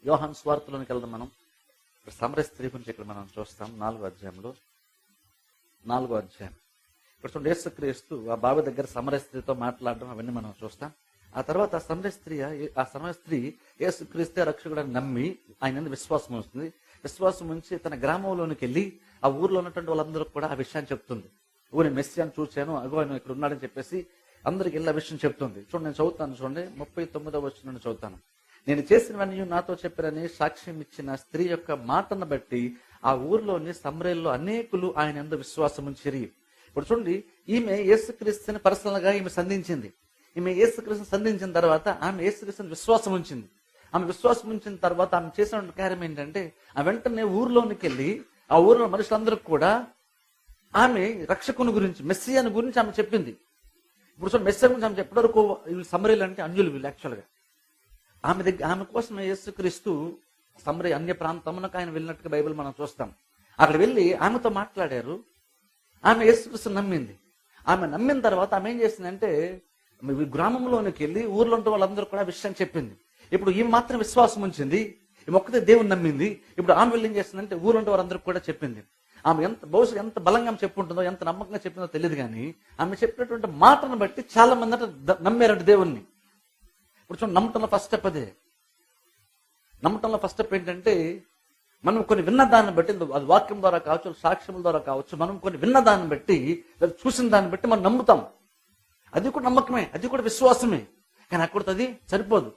యోహాను స్వార్థలోనికి వెళ్దాం. మనం సమరయ స్త్రీ గురించి ఇక్కడ మనం చూస్తాం 4వ అధ్యాయంలో. 4వ అధ్యాయం ఇక్కడ చూడండి, యేసుక్రీస్తు ఆ బావి దగ్గర సమరయ స్త్రీతో మాట్లాడడం అవన్నీ మనం చూస్తాం. ఆ తర్వాత ఆ సమరయ స్త్రీ యేసుక్రీస్తే రక్షకుడని నమ్మి ఆయన విశ్వాసం వస్తుంది. విశ్వాసం ఉంచి తన గ్రామంలోనికి వెళ్ళి ఆ ఊర్లో ఉన్నటువంటి వాళ్ళందరూ కూడా ఆ విషయాన్ని చెప్తుంది. నేను మెస్సియాను చూశాను, అగో ఆయన ఇక్కడ ఉన్నాడని చెప్పేసి అందరికి వెళ్ళి ఆ విషయం చెప్తుంది. చూడండి, నేను చదువుతాను. చూడండి 39వ వచనం చదువుతాను. నేను చేసినవన్నీ నాతో చెప్పారని సాక్ష్యం ఇచ్చిన స్త్రీ యొక్క మాటను బట్టి ఆ ఊర్లోని సమరయల్లో అనేకులు ఆయన యందు విశ్వాసం ఉంచిరి. ఇప్పుడు చూడండి, ఈమె యేసుక్రీస్తుని పర్సనల్ గా ఈమె సంధించింది. ఈమె యేసుక్రీస్తుని సంధించిన తర్వాత ఆమె యేసుక్రీస్తుని విశ్వాసం ఉంచింది. ఆమె విశ్వాసం ఉంచిన తర్వాత ఆమె చేసిన కార్యం ఏంటంటే, ఆ వెంటనే ఊర్లోనికి వెళ్ళి ఆ ఊరిలో మనుషులందరూ కూడా ఆమె రక్షకుని గురించి, మెస్సియాని గురించి ఆమె చెప్పింది. ఇప్పుడు చూడండి, మెస్సియా గురించి ఆమె చెప్పే వరకు వీళ్ళు సమరయులు అంటే అన్యులు, వీళ్ళు యాక్చువల్గా ఆమె కోసం యేసుక్రీస్తు సమరయ అన్య ప్రాంతమునకు ఆయన వెళ్ళినట్టుగా బైబిల్ మనం చూస్తాం. అక్కడ వెళ్ళి ఆమెతో మాట్లాడారు. ఆమె యేసుక్రీస్తు నమ్మింది. ఆమె నమ్మిన తర్వాత ఆమె ఏం చేసిందంటే గ్రామంలోనికి వెళ్ళి ఊర్లో ఉంటే వాళ్ళందరూ కూడా విషయం చెప్పింది. ఇప్పుడు ఈమె మాత్రం విశ్వాసం ఉంచింది, ఈమె ఒక్కతే దేవుని నమ్మింది. ఇప్పుడు ఆమె వెళ్ళి ఏం చేసిందంటే ఊర్లో ఉంటే వారందరూ కూడా చెప్పింది. ఆమె బహుశా ఎంత బలంగా చెప్పుంటుందో, ఎంత నమ్మకంగా చెప్పిందో తెలియదు, కానీ ఆమె చెప్పినటువంటి మాటను బట్టి చాలా మంది అంటే నమ్మారంటే దేవుణ్ణి. ఇప్పుడు చూడండి, నమ్మటంలో ఫస్ట్ స్టెప్ అదే. నమ్మటంలో ఫస్ట్ స్టెప్ ఏంటంటే మనం కొన్ని విన్న దాన్ని బట్టి, అది వాక్యం ద్వారా కావచ్చు, సాక్ష్యముల ద్వారా కావచ్చు, మనం కొన్ని విన్న దాన్ని బట్టి, చూసిన దాన్ని బట్టి మనం నమ్ముతాం. అది కూడా నమ్మకమే, అది కూడా విశ్వాసమే. కానీ అక్కడితో అది సరిపోదు.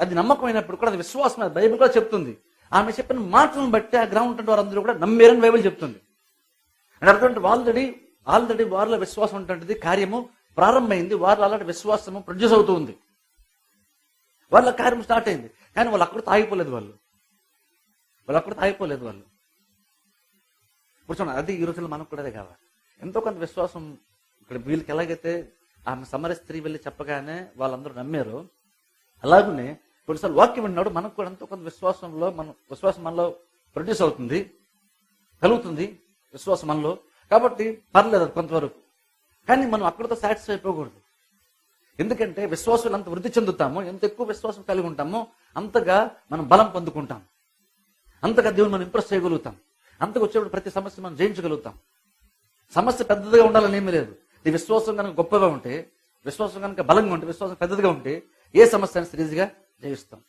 అది నమ్మకమైనప్పుడు కూడా అది విశ్వాసమే. బైబిల్ కూడా చెప్తుంది. ఆమె చెప్పిన మాటలను బట్టి ఆ గ్రామం ఉంటే వారందరూ కూడా నమ్మేరని బైబిల్ చెప్తుంది. అంటే అర్థం ఆల్రెడీ వారిలో విశ్వాసం ఉంటుంటుంది, కార్యము ప్రారంభమైంది, వారిలో అలాంటి విశ్వాసము ప్రొడ్యూస్ అవుతూ ఉంది, వాళ్ళ కార్యం స్టార్ట్ అయింది. కానీ వాళ్ళు అక్కడ తాగిపోలేదు. వాళ్ళు ఇప్పుడు చూడండి, అది ఈ రోజుల్లో మనకు కూడా అదే కావాలి. ఎంతో కొంత విశ్వాసం. ఇక్కడ వీళ్ళకి ఎలాగైతే ఆమె సమరయ స్త్రీ వెళ్ళి చెప్పగానే వాళ్ళందరూ నమ్మారు, అలాగనే కొన్నిసార్లు వాక్యం విన్నాడు మనకు కూడా ఎంతో కొంత విశ్వాసం మనలో ప్రొడ్యూస్ అవుతుంది, కలుగుతుంది విశ్వాసం మనలో. కాబట్టి పర్లేదు అది కొంతవరకు. కానీ మనం అక్కడితో సాటిస్ఫై అయిపోకూడదు. ఎందుకంటే విశ్వాసం ఎంత వృద్ధి చెందుతామో, ఎంత ఎక్కువ విశ్వాసం కలిగి ఉంటామో అంతగా మనం బలం పొందుకుంటాం, అంతగా దేవుని మనం ఇంప్రెస్ చేయగలుగుతాం, అంతగా వచ్చేప్పుడు ప్రతి సమస్య మనం జయించగలుగుతాం. సమస్య పెద్దదిగా ఉండాలని ఏమీ లేదు. ఈ విశ్వాసం కనుక గొప్పగా ఉంటే, విశ్వాసం కనుక బలంగా ఉంటే, విశ్వాసం పెద్దదిగా ఉంటే ఏ సమస్య అయినా ఈజీగా జయిస్తాం.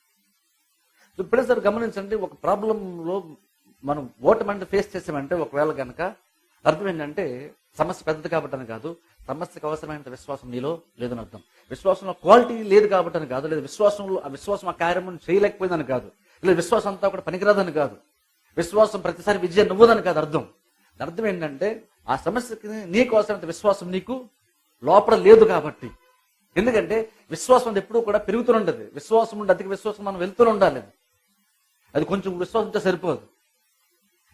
ఇప్పుడే సార్ గమనించండి, ఒక ప్రాబ్లంలో మనం ఓటమంటే ఫేస్ చేసామంటే ఒకవేళ కనుక అర్థం ఏంటంటే సమస్య పెద్దది కాబట్టని కాదు, సమస్యకు అవసరమైన విశ్వాసం నీలో లేదని అర్థం. విశ్వాసంలో క్వాలిటీ లేదు కాబట్టని కాదు, లేదా విశ్వాసం ఆ కార్యం చేయలేకపోయిందని కాదు, లేదా విశ్వాసం అంతా కూడా పనికిరాదని కాదు, విశ్వాసం ప్రతిసారి విజయం నువ్వుదని కాదు అర్థం. అర్థం ఏంటంటే ఆ సమస్యకి నీకు అవసరమైన విశ్వాసం నీకు లోపల లేదు కాబట్టి. ఎందుకంటే విశ్వాసం అది ఎప్పుడూ కూడా పెరుగుతుంటది. విశ్వాసం ఉండి అధిక విశ్వాసం మనం వెళ్తూ ఉండాలి. అది కొంచెం విశ్వాసం ఉంటే సరిపోదు.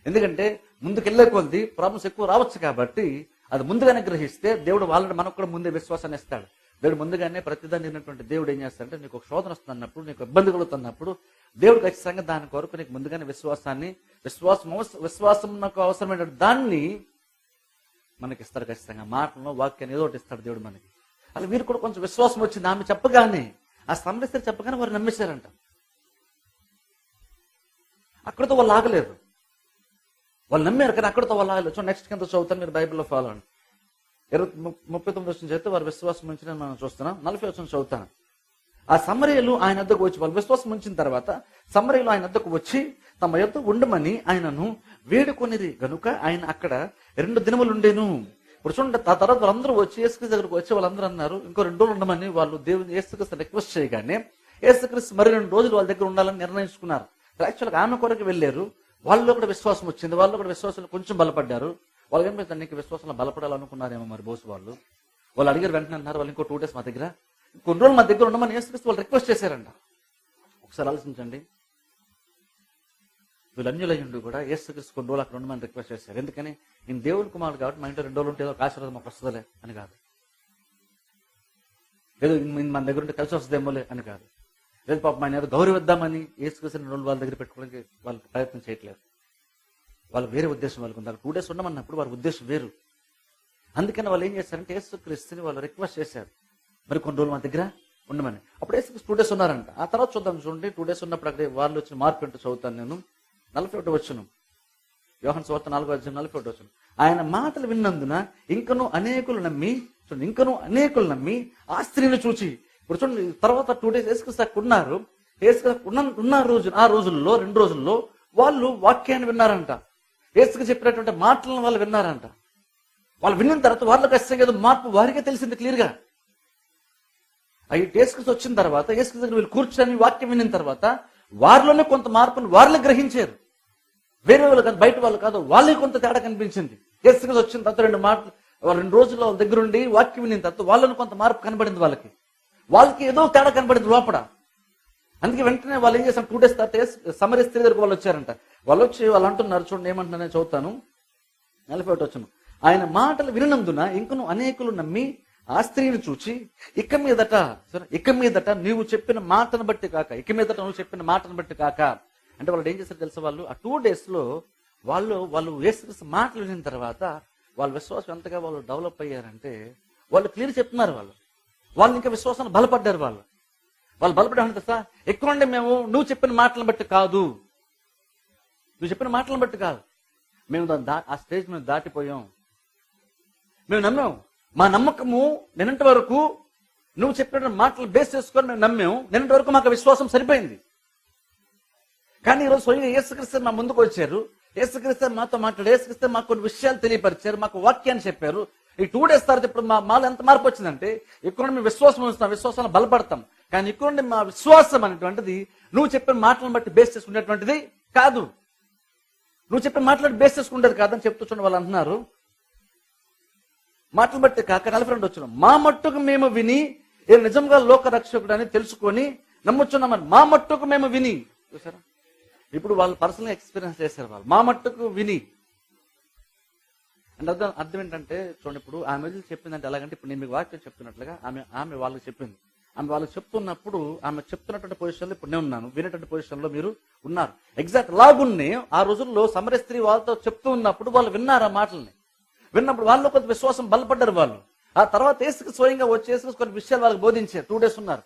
ఎందుకంటే ముందుకెళ్లే కొద్ది ప్రాబ్లమ్స్ ఎక్కువ రావచ్చు. కాబట్టి అది ముందుగానే గ్రహిస్తే దేవుడు వాళ్ళని మనకు కూడా ముందే విశ్వాసాన్ని ఇస్తాడు. దేవుడు ముందుగానే ప్రతిదాన్ని ఉన్నటువంటి దేవుడు ఏం చేస్తాడంటే, నీకు ఒక శోధన వస్తున్నప్పుడు, నీకు ఇబ్బంది కలుగుతున్నప్పుడు దేవుడు ఖచ్చితంగా దాని కొరకు నీకు ముందుగానే విశ్వాసం నాకు అవసరమైన దాన్ని మనకి ఇస్తాడు. ఖచ్చితంగా మాటలను వాక్యాన్ని ఏదో ఒకటి ఇస్తాడు దేవుడు మనకి. అలా వీరు కూడా కొంచెం విశ్వాసం వచ్చింది. ఆమె చెప్పగానే, ఆ సమస్య చెప్పగానే వారు నమ్మేశారంట. అక్కడితో వాళ్ళు ఆగలేదు, వాళ్ళు నమ్మారు, కానీ అక్కడితో వాళ్ళు ఆగలేదు. సో నెక్స్ట్ కింద చదువుతాను, మీరు బైబిల్లో ఫాలో అండి. 39 చదివితే వారు విశ్వాసం ఉంచి మనం చూస్తున్నాం. 40 చదువుతాను. ఆ సమరయులు ఆయన వద్దకు వచ్చి, వాళ్ళు విశ్వాసం ఉంచిన తర్వాత సమరయులు ఆయన వద్దకు వచ్చి తమ యొద్ద ఉండమని ఆయనను వేడుకొనిది గనుక ఆయన అక్కడ 2 దినములు ఉండేను. ఇప్పుడు చూడండి, ఆ తర్వాత వాళ్ళందరూ వచ్చి యేసుక్రీస్తు దగ్గరకు వచ్చి వాళ్ళందరూ అన్నారు ఇంకో 2 రోజులు ఉండమని. వాళ్ళు దేవుని యేసుక్రీస్తు రిక్వెస్ట్ చేయగానే యేసుక్రీస్తు మరి 2 రోజులు వాళ్ళ దగ్గర ఉండాలని నిర్ణయించుకున్నారు. యాక్చువల్గా ఆమె కొరకు వెళ్ళారు. వాళ్ళు కూడా విశ్వాసం వచ్చింది, వాళ్ళు కూడా విశ్వాసంలో కొంచెం బలపడ్డారు. వాళ్ళు ఏం పెద్ద నీకు విశ్వాసంలో బలపడాలనుకున్నారేమో మరి బోసు వాళ్ళు అడిగారు, వెంటనే అన్నారు వాళ్ళు ఇంకో 2 days మా దగ్గర, కొన్ని రోజులు మా దగ్గర ఉండమని యేసుక్రీస్తు వాళ్ళు రిక్వెస్ట్ చేశారంట. ఒకసారి ఆలోచించండి, వీళ్ళు అన్యులయ్యుండి కూడా యేసుక్రీస్తు కొన్ని రోజులు అక్కడ ఉండమని రిక్వెస్ట్ చేశారు. ఎందుకని? నేను దేవుని కుమారుడు కాబట్టి మా ఇంట్లో 2 రోజులు ఉంటే ఏదో ఒక ఆశీర్వాదం మాకు వస్తుందిలే అని కాదు, ఏదో మన దగ్గర ఉంటే కలిసి వస్తుందేమోలే అని కాదు, లేదు పాప ఆయన ఏదో గౌరవిద్దామని యేసుక్రీస్తు 2 రోజులు వాళ్ళ దగ్గర పెట్టుకోవడానికి వాళ్ళు ప్రయత్నం చేయట్లేదు. వాళ్ళు వేరే ఉద్దేశం వాళ్ళకు ఉంది. 2 days ఉండమన్నప్పుడు వారి ఉద్దేశం వేరు. అందుకని వాళ్ళు ఏం చేశారంటే యేసుక్రీస్తుని వాళ్ళు రిక్వెస్ట్ చేశారు, మరి కొన్ని రోజులు మా దగ్గర ఉండమని. అప్పుడు యేసుక్రీస్తు 2 days ఉన్నారంట. ఆ తర్వాత చూద్దాం, చూడండి 2 days ఉన్నప్పుడు అక్కడ వాళ్ళు వచ్చిన మార్పు ఏంటో చదువుతాను నేను. 41 వచనం, యోహాను సువార్త 4:41 వచనం. ఆయన మాటలు విన్నందున ఇంకనూ అనేకులు నమ్మి, చూడండి, ఇంకనూ అనేకులు నమ్మి ఆ స్త్రీని చూచి. ఇప్పుడు చూడండి, తర్వాత 2 days యేసుక్రీస్తు అక్కడ ఉన్నారు. యేసుక్రీస్తు ఉన్న రోజు, ఆ రోజుల్లో 2 రోజుల్లో వాళ్ళు వాక్యాన్ని విన్నారంట. యేసుక్రీస్తు చెప్పినటువంటి మాటలను వాళ్ళు విన్నారంట. వాళ్ళు విన్న తర్వాత వాళ్ళకి ఖచ్చితంగా ఏదో మార్పు వారికే తెలిసింది క్లియర్గా. యేసుక్రీస్తు వచ్చిన తర్వాత యేసుక్రీస్తు దగ్గర వీళ్ళు కూర్చొని వాక్యం విన్న తర్వాత వారిలోనే కొంత మార్పును వాళ్ళే గ్రహించారు. వేరే వాళ్ళు కాదు, బయట వాళ్ళు కాదు, వాళ్ళే కొంత తేడా కనిపించింది. యేసుక్రీస్తు వచ్చిన తర్వాత 2 రోజుల్లో వాళ్ళ దగ్గర ఉండి వాక్యం విన్న తర్వాత వాళ్ళని కొంత మార్పు కనబడింది. వాళ్ళకి ఏదో తేడా కనబడింది లోపల. అందుకే వెంటనే వాళ్ళు ఏం చేశారు, 2 days తర్వాత సమరయ స్త్రీ దగ్గరకు వాళ్ళు వచ్చారంట. వాళ్ళు వచ్చి వాళ్ళు అంటున్నారు, చూడండి ఏమంటున్నా నేను చదువుతాను, 41 వచనం. ఆయన మాటలు వినందున ఇంకను అనేకులు నమ్మి ఆ స్త్రీని చూచి ఇక మీదట నీవు చెప్పిన మాటను బట్టి కాక, నువ్వు చెప్పిన మాటను బట్టి కాక. అంటే వాళ్ళు ఏం చేశారు తెలుసా, వాళ్ళు ఆ 2 days లో వాళ్ళు యేసుక్రీస్తు మాటలు విన్న తర్వాత వాళ్ళ విశ్వాసం ఎంతగా వాళ్ళు డెవలప్ అయ్యారంటే వాళ్ళు క్లియర్ చెప్తున్నారు. వాళ్ళు ఇంకా విశ్వాసాన్ని బలపడ్డారు. వాళ్ళు బలపడ్డారు తెలుసా, ఎక్కువండి మేము నువ్వు చెప్పిన మాటలను బట్టి కాదు, మేము ఆ స్టేజ్ మేము దాటిపోయాం, మేము నమ్మాం. మా నమ్మకము నిన్నటి వరకు నువ్వు చెప్పిన మాటలు బేస్ చేసుకొని మేము నమ్మాం. నిన్నటి వరకు మాకు విశ్వాసం సరిపోయింది. కానీ ఈరోజు స్వయంగా యేసుక్రీస్తు మా ముందుకు వచ్చారు. యేసుక్రీస్తు మాతో మాట్లాడు, యేసుక్రీస్తు మాకు కొన్ని విషయాలు తెలియపరిచారు, మాకు వాక్యాన్ని చెప్పారు. ఈ 2 days తర్వాత ఇప్పుడు మాలో ఎంత మార్పు వచ్చిందంటే, ఇక్కడ మేము విశ్వాసం ఉంచుతాం, విశ్వాసాన్ని బలపడతాం. కానీ ఇక్కడ మా విశ్వాసం అనేటువంటిది నువ్వు చెప్పిన మాటలను బట్టి బేస్ చేసుకునేటువంటిది కాదు, నువ్వు చెప్పిన మాటలను బేస్ చేసుకునేది కాదని చెప్తూ చూడండి వాళ్ళు అంటున్నారు. మాటలు బట్టి కాక 42 వచనం. మా మట్టుకు మేము విని నిజంగా లోక రక్షకుడు అని తెలుసుకొని నమ్ముచున్నామని. మా మట్టుకు మేము విని, చూసారా, ఇప్పుడు వాళ్ళు పర్సనల్ ఎక్స్పీరియన్స్ చేశారు. వాళ్ళు మా మట్టుకు విని అంటే అర్థం ఏంటంటే, చూడండి ఇప్పుడు ఆమె చెప్పిందంటే ఎలాగంటే, ఇప్పుడు నేను మీకు వాక్యం చెప్తున్నట్లుగా ఆమె వాళ్ళకి చెప్పింది. ఆమె వాళ్ళకి చెప్తున్నప్పుడు ఆమె చెప్తున్నటువంటి పొజిషన్లో ఇప్పుడు నేను ఉన్నాను, వినేటువంటి పొజిషన్లో మీరు ఉన్నారు. ఎగ్జాక్ట్ లాగున్నే ఆ రోజుల్లో సమరయ స్త్రీ వాళ్ళతో చెప్తూ ఉన్నప్పుడు వాళ్ళు విన్నారు ఆ మాటల్ని. విన్నప్పుడు వాళ్ళు కొంత విశ్వాసం బలపడ్డారు. వాళ్ళు ఆ తర్వాత యేసుకు స్వయంగా వచ్చేసి కొన్ని విషయాలు వాళ్ళకి బోధించారు. 2 days ఉన్నారు.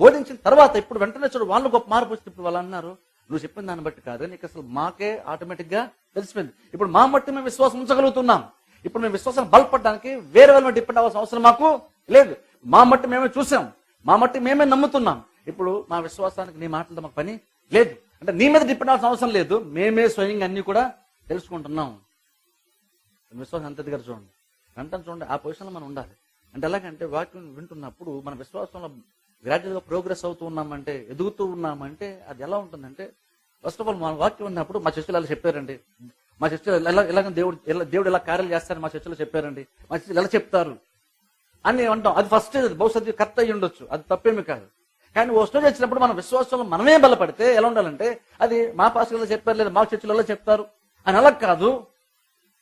బోధించిన తర్వాత ఇప్పుడు వెంటనే చూడు వాళ్ళు గొప్ప మార్పు వచ్చింది. ఇప్పుడు వాళ్ళు అన్నారు, నువ్వు చెప్పిన దాన్ని బట్టి కాదు, నీకు అసలు మాకే ఆటోమేటిక్ గా తెలిసిపోయింది. ఇప్పుడు మా మట్టి మేము విశ్వాసం ఉంచగలుగుతున్నాం. ఇప్పుడు మేము విశ్వాసం బలపడడానికి వేరే వాళ్ళ మీద డిపెండ్ అవ్వాల్సిన అవసరం మాకు లేదు. మా మట్టి మేమే చూసాం, మా మట్టి మేమే నమ్ముతున్నాం. ఇప్పుడు మా విశ్వాసానికి నీ మాటలతో మాకు పని లేదు. అంటే నీ మీద డిపెండ్ అవ్వాల్సిన అవసరం లేదు, మేమే స్వయంగా అన్ని కూడా తెలుసుకుంటున్నాం. విశ్వాసం ఎంత దగ్గర చూడండి, వెంటనే చూడండి ఆ పొజిషన్లో మనం ఉండాలి. అంటే ఎలాగంటే వాక్యం వింటున్నప్పుడు మన విశ్వాసంలో గ్రాడ్యువల్గా ప్రోగ్రెస్ అవుతూ ఉన్నామంటే, ఎదుగుతూ ఉన్నామంటే అది ఎలా ఉంటుందంటే, ఫస్ట్ ఆఫ్ ఆల్ మన వాక్యం ఉన్నప్పుడు మా చర్చలు ఎలా చెప్పారండి, మా చర్చలు ఎలాగ దేవుడు ఎలా కార్యాలు చేస్తారని మా చర్చలో చెప్పారండి, మా చర్చలు ఎలా చెప్తారు అని అంటాం. అది ఫస్ట్ స్టేజ్, బహుశా అది కరెక్ట్ అయ్యి ఉండొచ్చు, అది తప్పేమి కాదు. కానీ ఓ స్టేజ్ వచ్చినప్పుడు మన విశ్వాసంలో మనమే బలపడితే ఎలా ఉండాలంటే, అది మా పాస్టర్లు చెప్పారు లేదా మా చర్చలు ఎలా చెప్తారు అని అలా కాదు,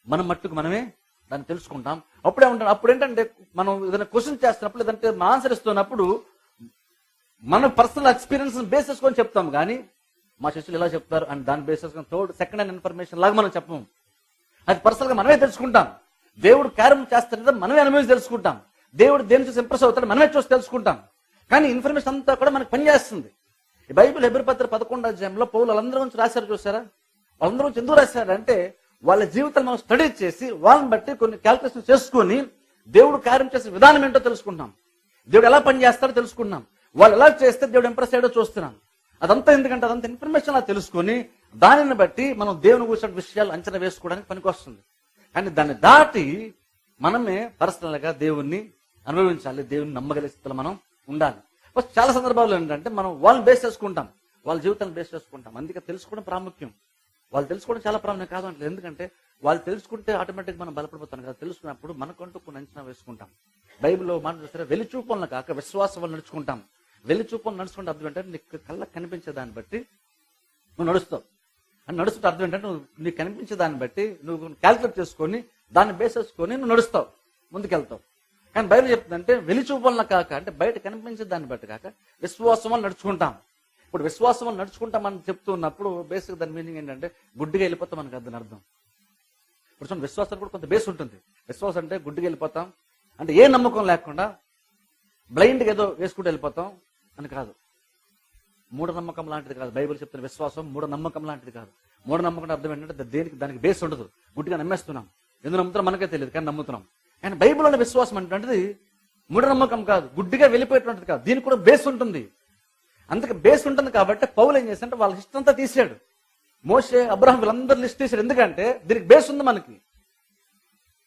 మనం మట్టుకు మనమే దాన్ని తెలుసుకుంటాం. అప్పుడే ఉంటాం. అప్పుడు ఏంటంటే మనం ఏదైనా క్వశ్చన్ చేస్తున్నప్పుడు లేదంటే మా ఆన్సర్ ఇస్తున్నప్పుడు మన పర్సనల్ ఎక్స్పీరియన్స్ బేస్ చేసుకొని చెప్తాం. కానీ మా శిష్యులు ఎలా చెప్తారు అని దాన్ని బేస్ చేసుకొని సెకండ్ హ్యాండ్ ఇన్ఫర్మేషన్ లాగా మనం చెప్పము. అది పర్సనల్ గా మనమే తెలుసుకుంటాం. దేవుడు కార్యం చేస్తాడో మనమే అనుభవించి తెలుసుకుంటాం. దేవుడు దేని చూసి ఇంప్రెస్ అవుతాడు మనమే చూసి తెలుసుకుంటాం. కానీ ఇన్ఫర్మేషన్ అంతా కూడా మనకు పనిచేస్తుంది. ఈ బైబిల్ హెబ్రీ పత్రిక 11వ అధ్యాయంలో పౌలు వాళ్ళందరి గురించి రాశారు. చూసారా, వాళ్ళందరూ గురించి ఎందుకు రాశారంటే వాళ్ళ జీవితాలు మనం స్టడీ చేసి వాళ్ళని బట్టి కొన్ని క్యాల్కులేషన్ చేసుకొని దేవుడు కార్యం చేసే విధానం ఏంటో తెలుసుకుంటాం. దేవుడు ఎలా పని చేస్తాడో తెలుసుకుంటున్నాం. వాళ్ళు ఎలా చేస్తే దేవుడు ఇంప్రెస్ అయ్యాడో చూస్తున్నాం. అదంతా ఎందుకంటే అదంతా ఇన్ఫర్మేషన్ అలా తెలుసుకొని దానిని బట్టి మనం దేవుని కూర్చున్న విషయాలు అంచనా వేసుకోవడానికి పనికొస్తుంది. కానీ దాన్ని దాటి మనమే పర్సనల్ గా దేవుణ్ణి అనుభవించాలి, దేవుని నమ్మగలిగే స్థితిలో మనం ఉండాలి. ఫస్ట్ చాలా సందర్భాల్లో ఏంటంటే మనం వాళ్ళని బేస్ చేసుకుంటాం, వాళ్ళ జీవితాన్ని బేస్ చేసుకుంటాం. అందుకే తెలుసుకోవడం ప్రాముఖ్యం. వాళ్ళు తెలుసుకోవడం చాలా ప్రాబ్లం కాదు అంటే, ఎందుకంటే వాళ్ళు తెలుసుకుంటే ఆటోమేటిక్ మనం బలపడిపోతాం కదా. తెలుసుకున్నప్పుడు మనకంటూ కొన్ని అంచనా వేసుకుంటాం. బైబిల్లో మాట చూస్తారా, వెలిచూపులను కాక విశ్వాసం వల్ల నడుచుకుంటాం. వెలిచూపులను నడుచుకుంటే అర్థం ఏంటంటే నీకు కళ్ళకు కనిపించే దాన్ని బట్టి నువ్వు నడుస్తావు. అని నడుస్తుంటే అర్థం ఏంటంటే నువ్వు నీకు కనిపించే దాన్ని బట్టి నువ్వు క్యాల్కులేట్ చేసుకొని దాన్ని బేస్ చేసుకొని నువ్వు నడుస్తావు, ముందుకెళ్తావు. కానీ బైబిల్ చెప్తుందంటే వెలిచూపులను కాక, అంటే బయట కనిపించే దాన్ని బట్టి కాక విశ్వాసం వల్ల నడుచుకుంటాం. ఇప్పుడు విశ్వాసం వల్ల నడుచుకుంటామని చెప్తున్నప్పుడు బేసిక్ దాని మీనింగ్ ఏంటంటే గుడ్డిగా వెళ్ళిపోతాం మనకు దాని అర్థం. ఇప్పుడు చూడండి, విశ్వాసం కూడా కొంత బేస్ ఉంటుంది. విశ్వాసం అంటే గుడ్డిగా వెళ్ళిపోతాం అంటే ఏ నమ్మకం లేకుండా బ్లైండ్గా ఏదో వేసుకుంటూ వెళ్ళిపోతాం అని కాదు. మూఢనమ్మకం లాంటిది కాదు. బైబిల్ చెప్తున్న విశ్వాసం మూఢనమ్మకం లాంటిది కాదు. మూఢనమ్మకం అర్థం ఏంటంటే దానికి బేస్ ఉండదు. గుడ్డిగా నమ్మేస్తున్నాం. ఎందుకు నమ్ముతున్నాం మనకే తెలియదు, కానీ నమ్ముతున్నాం. కానీ బైబిల్లోని విశ్వాసం అంటే మూఢనమ్మకం కాదు, గుడ్డిగా వెళ్ళిపోయేటువంటిది కాదు. దీనికి కూడా బేస్ ఉంటుంది. అందుకే బేస్ ఉంటుంది కాబట్టి పౌలు ఏం చేశాడంటే వాళ్ళ లిస్ట్ అంతా తీసాడు. మోషే, అబ్రహాం వీళ్ళందరూ లిస్ట్ తీసాడు. ఎందుకంటే దీనికి బేస్ ఉంది మనకి.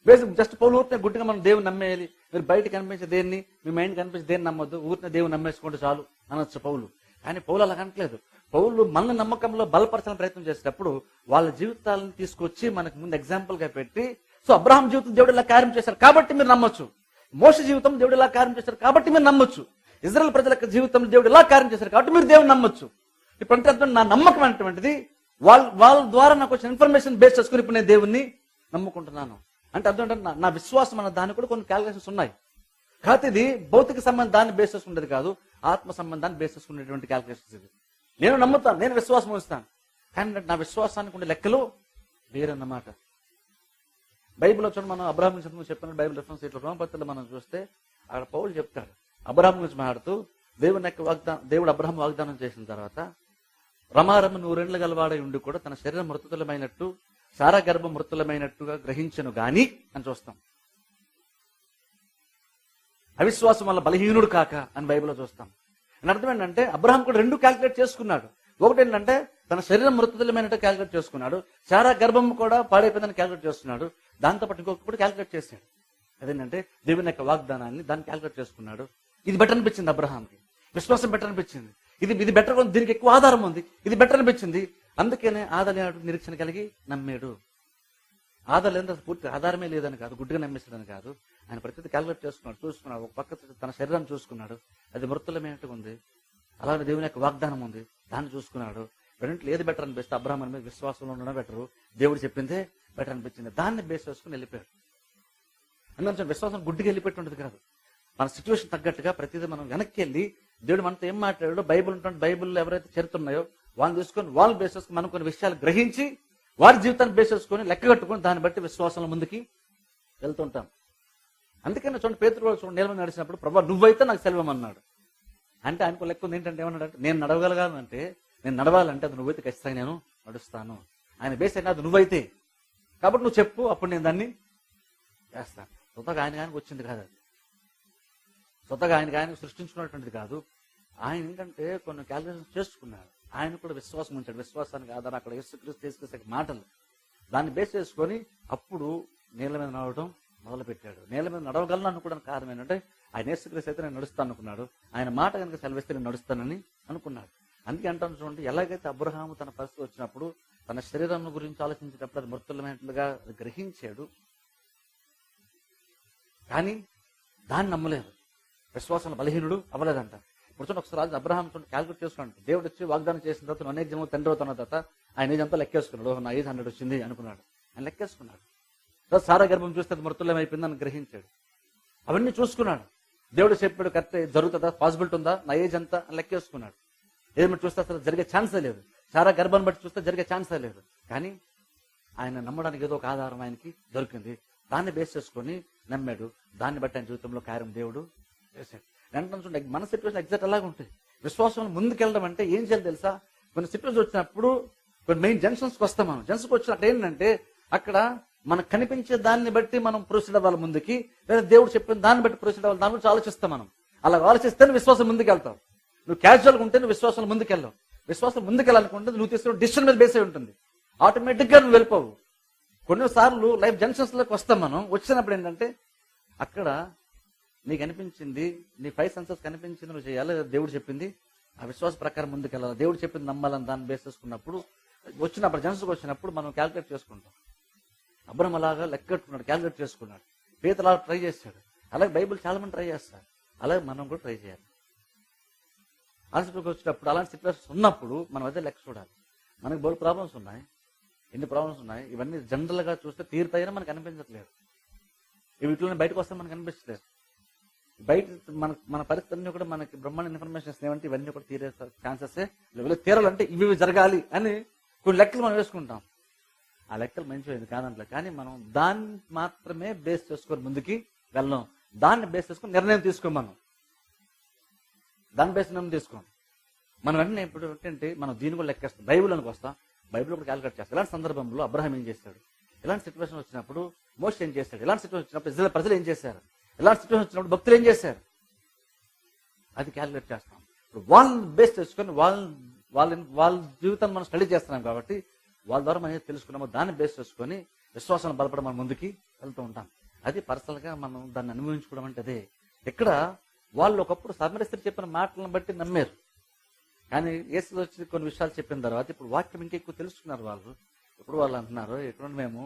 బేస్ జస్ట్ పౌలు ఊరినే గుడ్డిగా మనం దేవుని నమ్మేయాలి, మీరు బయట కనిపించే దేన్ని, మీ మైండ్ కనిపించే దేన్ని నమ్మొద్దు, ఊరినే దేవుని నమ్మేసుకుంటే చాలు అనొచ్చు పౌలు. కానీ పౌలు అలా అనట్లేదు. పౌలు మన నమ్మకంలో బలపరచాలని ప్రయత్నం చేసేటప్పుడు వాళ్ళ జీవితాలను తీసుకొచ్చి మనకు ముందు ఎగ్జాంపుల్ గా పెట్టి, సో అబ్రహాం జీవితం దేవుడు ఇలా కార్యం చేశారు కాబట్టి మీరు నమ్మొచ్చు, మోషే జీవితం దేవుడు ఇలా కార్యం చేశారు కాబట్టి మీరు నమ్మొచ్చు, ఇజ్రాయెల్ ప్రజల జీవితం దేవుడు ఇలా కార్యం చేశారు కాబట్టి మీరు దేవుని నమ్మొచ్చు. ఇప్పుడు అంటే అర్థం, నా నమ్మకం అనేటువంటిది వాళ్ళ ద్వారా నాకు వచ్చిన ఇన్ఫర్మేషన్ బేస్ చేసుకుని ఇప్పుడు నేను దేవుణ్ణి నమ్ముకుంటున్నాను అంటే అర్థం ఏంటంటే నా విశ్వాసం అన్న దానికి కూడా కొన్ని క్యాలిక్యులేషన్స్ ఉన్నాయి. కాకపోతే ఇది భౌతిక సంబంధాన్ని బేస్ చేసుకునేది కాదు, ఆత్మ సంబంధాన్ని బేస్ చేసుకునేటువంటి క్యాలిక్యులేషన్స్ ఇది. నేను నమ్ముతాను, నేను విశ్వాసం ఉంచుతాను, కానీ నా విశ్వాసానికి ఉండే లెక్కలు వేరన్నమాట. బైబిల్లో చూడండి, మనం అబ్రహాం గురించి చెప్పిన బైబిల్ రెఫరెన్స్ ఇట్లా రోమపత్రికలో మనం చూస్తే అక్కడ పౌలు చెప్తాడు అబ్రహాం గురించి మాట్లాడుతూ, దేవుడు అబ్రహాం వాగ్దానం చేసిన తర్వాత రమారమ్మ 100 ఏళ్ల గలవాడై ఉండి కూడా తన శరీరం మృతులమైనట్టు సారా గర్భం మృతులమైనట్టుగా గ్రహించను గాని అని చూస్తాం. అవిశ్వాసం వల్ల బలహీనుడు కాక అని బైబిల్లో చూస్తాం. అని అర్థం ఏంటంటే అబ్రహాం కూడా 2 క్యాలిక్యులేట్ చేసుకున్నాడు. ఒకటి ఏంటంటే తన శరీరం మృతులమైనట్టు క్యాలిక్యులేట్ చేసుకున్నాడు, సారా గర్భం కూడా పాడైపోయిందని క్యాలిక్యులేట్ చేస్తున్నాడు. దాంతోపాటు ఇంకొకటి క్యాలిక్యులేట్ చేశాడు, అదేంటంటే దేవుని యొక్క వాగ్దానాన్ని దాన్ని క్యాలిక్యులేట్ చేసుకున్నాడు. ఇది బెటర్ అనిపించింది అబ్రహాంకి, విశ్వాసం బెటర్ అనిపించింది. ఇది బెటర్, దీనికి ఎక్కువ ఆధారం ఉంది, ఇది బెటర్ అనిపించింది. అందుకనే ఆధారం నిరీక్షణ కలిగి నమ్మాడు. ఆధారం లేదా పూర్తి ఆధారమే లేదని కాదు, గుడ్డిగా నమ్మేసాడని కాదు, ఆయన ప్రతిదీ క్యాలిక్యులేట్ చేసుకున్నాడు, చూసుకున్నాడు. ఒక పక్క తన శరీరాన్ని చూసుకున్నాడు, అది మృతులమైనట్టుగా ఉంది. అలాగే దేవుని యొక్క వాగ్దానం ఉంది, దాన్ని చూసుకున్నాడు. రెండింటిలో ఏది బెటర్ అనిపిస్తే అబ్రహాం మీద విశ్వాసంలో ఉండడం బెటరు, దేవుడు చెప్పిందే బెటర్ అనిపించింది, దాన్ని బేస్ చేసుకుని వెళ్ళిపోయాడు. అందుకని విశ్వాసం గుడ్డిగా వెళ్ళిపెట్టి ఉండదు కాదు, మన సిచ్యువేషన్ తగ్గట్టుగా ప్రతిదీ మనం వెనక్కి వెళ్ళి దేవుడు మనతో ఏం మాట్లాడాడో బైబిల్ ఉంటుంది, బైబిల్లో ఎవరైతే చరిత్ర ఉన్నాయో వాళ్ళని తీసుకొని వాళ్ళు బేస్ చేసుకుని మనం కొన్ని విషయాలు గ్రహించి వారి జీవితాన్ని బేస్ చేసుకొని లెక్క కట్టుకొని దాన్ని బట్టి విశ్వాసంలో ముందుకి వెళ్తుంటాం. అందుకని చూడండి, పేతురు చూడండి, నేల మీద నడిచినప్పుడు ప్రభా నువ్వైతే నాకు సెలవమన్నాడు. అంటే ఆయనకు లెక్క ఉంది ఏంటంటే ఏమన్నాడంటే, నేను నడవగలగాలంటే, నేను నడవాలంటే అది నువ్వైతే ఖచ్చితంగా నేను నడుస్తాను. ఆయన బేస్ అయినా అది నువ్వైతే, కాబట్టి నువ్వు చెప్పు, అప్పుడు నేను దాన్ని చేస్తాను. స్వతగా ఆయనకు వచ్చింది కాదు, అది స్వతగా ఆయనకు సృష్టించుకున్నటువంటిది కాదు. ఆయన ఏంటంటే కొన్ని క్యాలిక్యులేషన్స్ చేసుకున్నాడు. ఆయన కూడా విశ్వాసం ఉంచాడు. విశ్వాసానికి ఆధారం అక్కడ యేసుక్రీస్తు మాటలు దాన్ని బేస్ చేసుకొని అప్పుడు నీళ్ళ మీద నడవడం మొదలు పెట్టాడు. నీళ్ళ మీద నడవగలను అనుకోవడానికి కారణం ఏంటంటే ఆయన యేసుక్రీస్తు అయితే నేను నడుస్తాను అనుకున్నాడు. ఆయన మాట కనుక సెలవిస్తే నేను నడుస్తానని అనుకున్నాడు. అందుకే అంటాను చూడండి, ఎలాగైతే అబ్రహాము తన పరిస్థితి వచ్చినప్పుడు తన శరీరం గురించి ఆలోచించేటప్పుడు అది మృతులమైనట్లుగా గ్రహించాడు, కానీ దాన్ని నమ్మలేదు, విశ్వాసంలో బలహీనుడు అవ్వలేదంట. ఇప్పుడు చూడండి, ఒకసారి అబ్రహాం చూడండి క్యాల్కులేట్ చేసుకున్నాడు. దేవుడు వచ్చి వాగ్దానం చేసిన తర్వాత అనేక జన్మలు తండ్రి అవుతున్న తర్వాత ఆయన ఏజ్ అంతా లెక్కేసుకున్నాడు. నా ఏజ్ 100 వచ్చింది అనుకున్నాడు, ఆయన లెక్కేసుకున్నాడు. తర్వాత సారా గర్భం చూస్తే అది మృతులం అయిపోయింది అని గ్రహించాడు. అవన్నీ చూసుకున్నాడు. దేవుడు చెప్పాడు కరెక్ట్ జరుగుతుందా, పాసిబిలిటీ ఉందా, నా ఏజ్ అంతా అని లెక్కేసుకున్నాడు. ఏది చూస్తే అసలు జరిగే ఛాన్సే లేదు, సారా గర్భాన్ని బట్టి చూస్తే జరిగే ఛాన్సే లేదు. కానీ ఆయన నమ్మడానికి ఏదో ఒక ఆధారం ఆయనకి దొరికింది, దాన్ని బేస్ చేసుకొని నమ్మాడు. దాన్ని బట్టి ఆయన జీవితంలో కార్యం దేవుడు చేశాడు. వెంటనే చూడండి, మన సిచ్యువేషన్ ఎగ్జాక్ట్ అలాగే ఉంటుంది. విశ్వాసంలో ముందుకెళ్ళడం అంటే ఏం చేయాలి తెలుసా? కొన్ని సిచ్యువేషన్ వచ్చినప్పుడు కొన్ని మెయిన్ జంక్షన్స్కి వస్తాం. మనం జంక్షన్కి వచ్చినప్పుడు ఏంటంటే అక్కడ మనకు కనిపించే దాన్ని బట్టి మనం ప్రొసీడ్ అవ్వాలి ముందుకి, లేదా దేవుడు చెప్పిన దాన్ని బట్టి ప్రొసీడ్ అవ్వాలి, దాని గురించి ఆలోచిస్తాం. మనం అలా ఆలోచిస్తేనే విశ్వాసం ముందుకెళ్తాం. నువ్వు క్యాజువల్గా ఉంటే నువ్వు విశ్వాసంలో ముందుకెళ్ళావు. విశ్వాసం ముందుకెళ్ళాలనుకుంటే నువ్వు తీసుకున్న డిసిషన్ మీద బేస్ అయి ఉంటుంది, ఆటోమేటిక్గా నువ్వు వెళ్ళిపోవు. కొన్నిసార్లు లైఫ్ జంక్షన్స్లోకి వస్తాం. మనం వచ్చినప్పుడు ఏంటంటే అక్కడ నీకు అనిపించింది, నీ 5 సెన్సెస్ కనిపించింది, నువ్వు చేయాలి, దేవుడు చెప్పింది ఆ విశ్వాస ప్రకారం ముందుకెళ్ళాలి, దేవుడు చెప్పింది నమ్మాలని దాన్ని బేస్ చేసుకున్నప్పుడు వచ్చినప్పుడు జెన్స్కి వచ్చినప్పుడు మనం క్యాల్కులేట్ చేసుకుంటాం. అబ్రహం అలాగా లెక్కెట్టుకున్నాడు, క్యాల్కులేట్ చేసుకున్నాడు. పేతురు అలా ట్రై చేశాడు. అలాగే బైబిల్ చాలా మంది ట్రై చేస్తారు. అలాగే మనం కూడా ట్రై చేయాలి. హాస్పిటల్కి వచ్చినప్పుడు అలాంటి సిచ్యువేషన్స్ ఉన్నప్పుడు మనం అదే లెక్క చూడాలి. మనకి బోల్ ప్రాబ్లమ్స్ ఉన్నాయి, ఎన్ని ప్రాబ్లమ్స్ ఉన్నాయి, ఇవన్నీ జనరల్గా చూస్తే తీరుతాయని మనకు అనిపించట్లేదు. వీటిలోనే బయటకు వస్తే మనకు అనిపించలేదు. బయట మన పరిస్థితులన్నీ కూడా మనకి బ్రహ్మాండ ఇన్ఫర్మేషన్స్ ఏమంటే ఇవన్నీ కూడా తీరే ఛాన్సెస్ తీరాలంటే ఇవి జరగాలి అని కొన్ని లెక్కలు మనం వేసుకుంటాం. ఆ లెక్కలు మంచిది కాదంటే, కానీ మనం దాన్ని మాత్రమే బేస్ చేసుకొని ముందుకి వెళ్ళాం. దాన్ని బేస్ చేసుకొని నిర్ణయం తీసుకోం. మనం దాన్ని బేస్ నిర్ణయం తీసుకోం. మనం వెంటనే ఇప్పుడు ఏంటంటే మనం దీన్ని కూడా లెక్కేస్తాం. బైబిల్లోకి వస్తాం, బైబిల్ కూడా క్యాలిక్యులేట్ చేస్తాం. ఇలాంటి సందర్భంలో అబ్రహాం ఏం చేశాడు, ఇలాంటి సిచ్యువేషన్ వచ్చినప్పుడు మోషే ఏం చేశాడు, ఇలాంటి సిచ్యువేషన్ వచ్చినప్పుడు ఇజ్రాయేల్ ప్రజలు ఏం చేశారు, ఇలాంటి సిచ్యువేషన్ వచ్చినప్పుడు భక్తులు ఏం చేశారు, అది క్యాలిక్యులేట్ చేస్తాం. ఇప్పుడు వాళ్ళని బేస్ చేసుకొని వాళ్ళ జీవితాన్ని మనం స్టడీ చేస్తున్నాం కాబట్టి వాళ్ళ ద్వారా మనం తెలుసుకున్నామో దాన్ని బేస్ చేసుకొని విశ్వాసాన్ని బలపడ మనం ముందుకి వెళ్తూ ఉంటాం. అది పర్సనల్ గా మనం దాన్ని అనుభవించుకోవడం అంటే అదే. ఇక్కడ వాళ్ళు ఒకప్పుడు సమరస్త్రీ చెప్పిన మాటలను బట్టి నమ్మారు, కానీ యేసు వచ్చి కొన్ని విషయాలు చెప్పిన తర్వాత ఇప్పుడు వాక్యం ఇంకా ఎక్కువ తెలుసుకున్నారు వాళ్ళు. ఇప్పుడు వాళ్ళు అంటున్నారు, ఎక్కడ మేము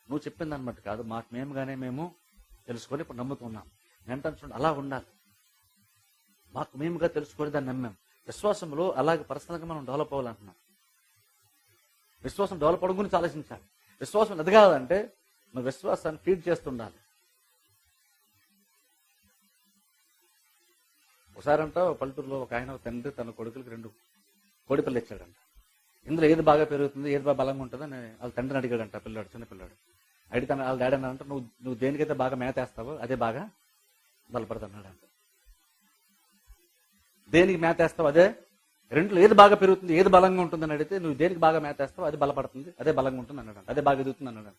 నువ్వు చెప్పిన దాన్ని బట్టి కాదు, మాకు మేముగానే మేము తెలుసుకొని ఇప్పుడు నమ్ముతున్నాం. వెంటనే చూడండి, అలా ఉండాలి. మాకు మేముగా తెలుసుకొని దాన్ని నమ్మాం. విశ్వాసంలో అలాగే పర్సనల్గా మనం డెవలప్ అవ్వాలంటున్నాం. విశ్వాసం డెవలప్ అవడం గురించి ఆలోచించాలి. విశ్వాసం ఎదగాలంటే మన విశ్వాసాన్ని ఫీడ్ చేస్తుండాలి. ఒకసారంట పల్లెటూరులో ఒక ఆయన తండ్రి తన కొడుకులకి 2 కోడిపిల్లలు ఇచ్చాడంట. ఇందులో ఏది బాగా పెరుగుతుంది, ఏది బాగా బలంగా ఉంటుందని వాళ్ళ తండ్రిని అడిగాడంట. పిల్లాడు, చిన్న పిల్లాడు అడిగితే వాళ్ళ డాడీ అన్నాడంట, నువ్వు దేనికైతే బాగా మేతేస్తావో అదే బాగా బలపడుతున్నాడంట. దేనికి మేతేస్తావు అదే, రెండులో ఏది బాగా పెరుగుతుంది, ఏది బలంగా ఉంటుందని అడిగితే నువ్వు దేనికి బాగా మేతేస్తావు అది బలపడుతుంది, అదే బలంగా ఉంటుంది అన్నాడు, అదే బాగా ఎదుగుతుంది అన్నాడు.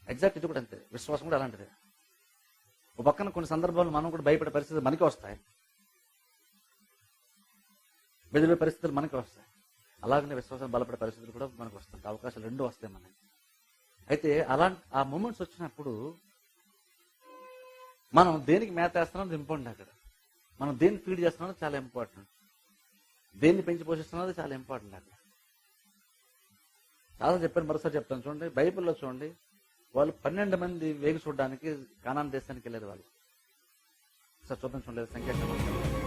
ఎగ్జాక్ట్ ఇది కూడా అంతే. విశ్వాసం కూడా అలాంటిదే. ఒక పక్కన కొన్ని సందర్భాలు మనం కూడా భయపడే పరిస్థితులు మనకి వస్తాయి, బెదిరే పరిస్థితులు మనకి వస్తాయి. అలాగనే విశ్వాసం బలపడే పరిస్థితులు కూడా మనకు వస్తాయి. అవకాశాలు 2 వస్తాయి మనకి. అయితే ఆ మూమెంట్స్ వచ్చినప్పుడు మనం దేనికి మేతేస్తున్నాం ఇంపార్టెంట్. అక్కడ మనం దేన్ని ఫీడ్ చేస్తున్నాం చాలా ఇంపార్టెంట్. దేన్ని పెంచి పోషిస్తున్నది చాలా ఇంపార్టెంట్. అక్కడ చాలా చెప్పాను, మరోసారి చెప్తాను. చూడండి, బైబిల్లో చూడండి, వాళ్ళు 12 మంది వేగి చూడడానికి కానాన్ దేశానికి వెళ్ళేది వాళ్ళు. సార్ చూద్దాం, చూడలేదు సంఖ్యాకాలం.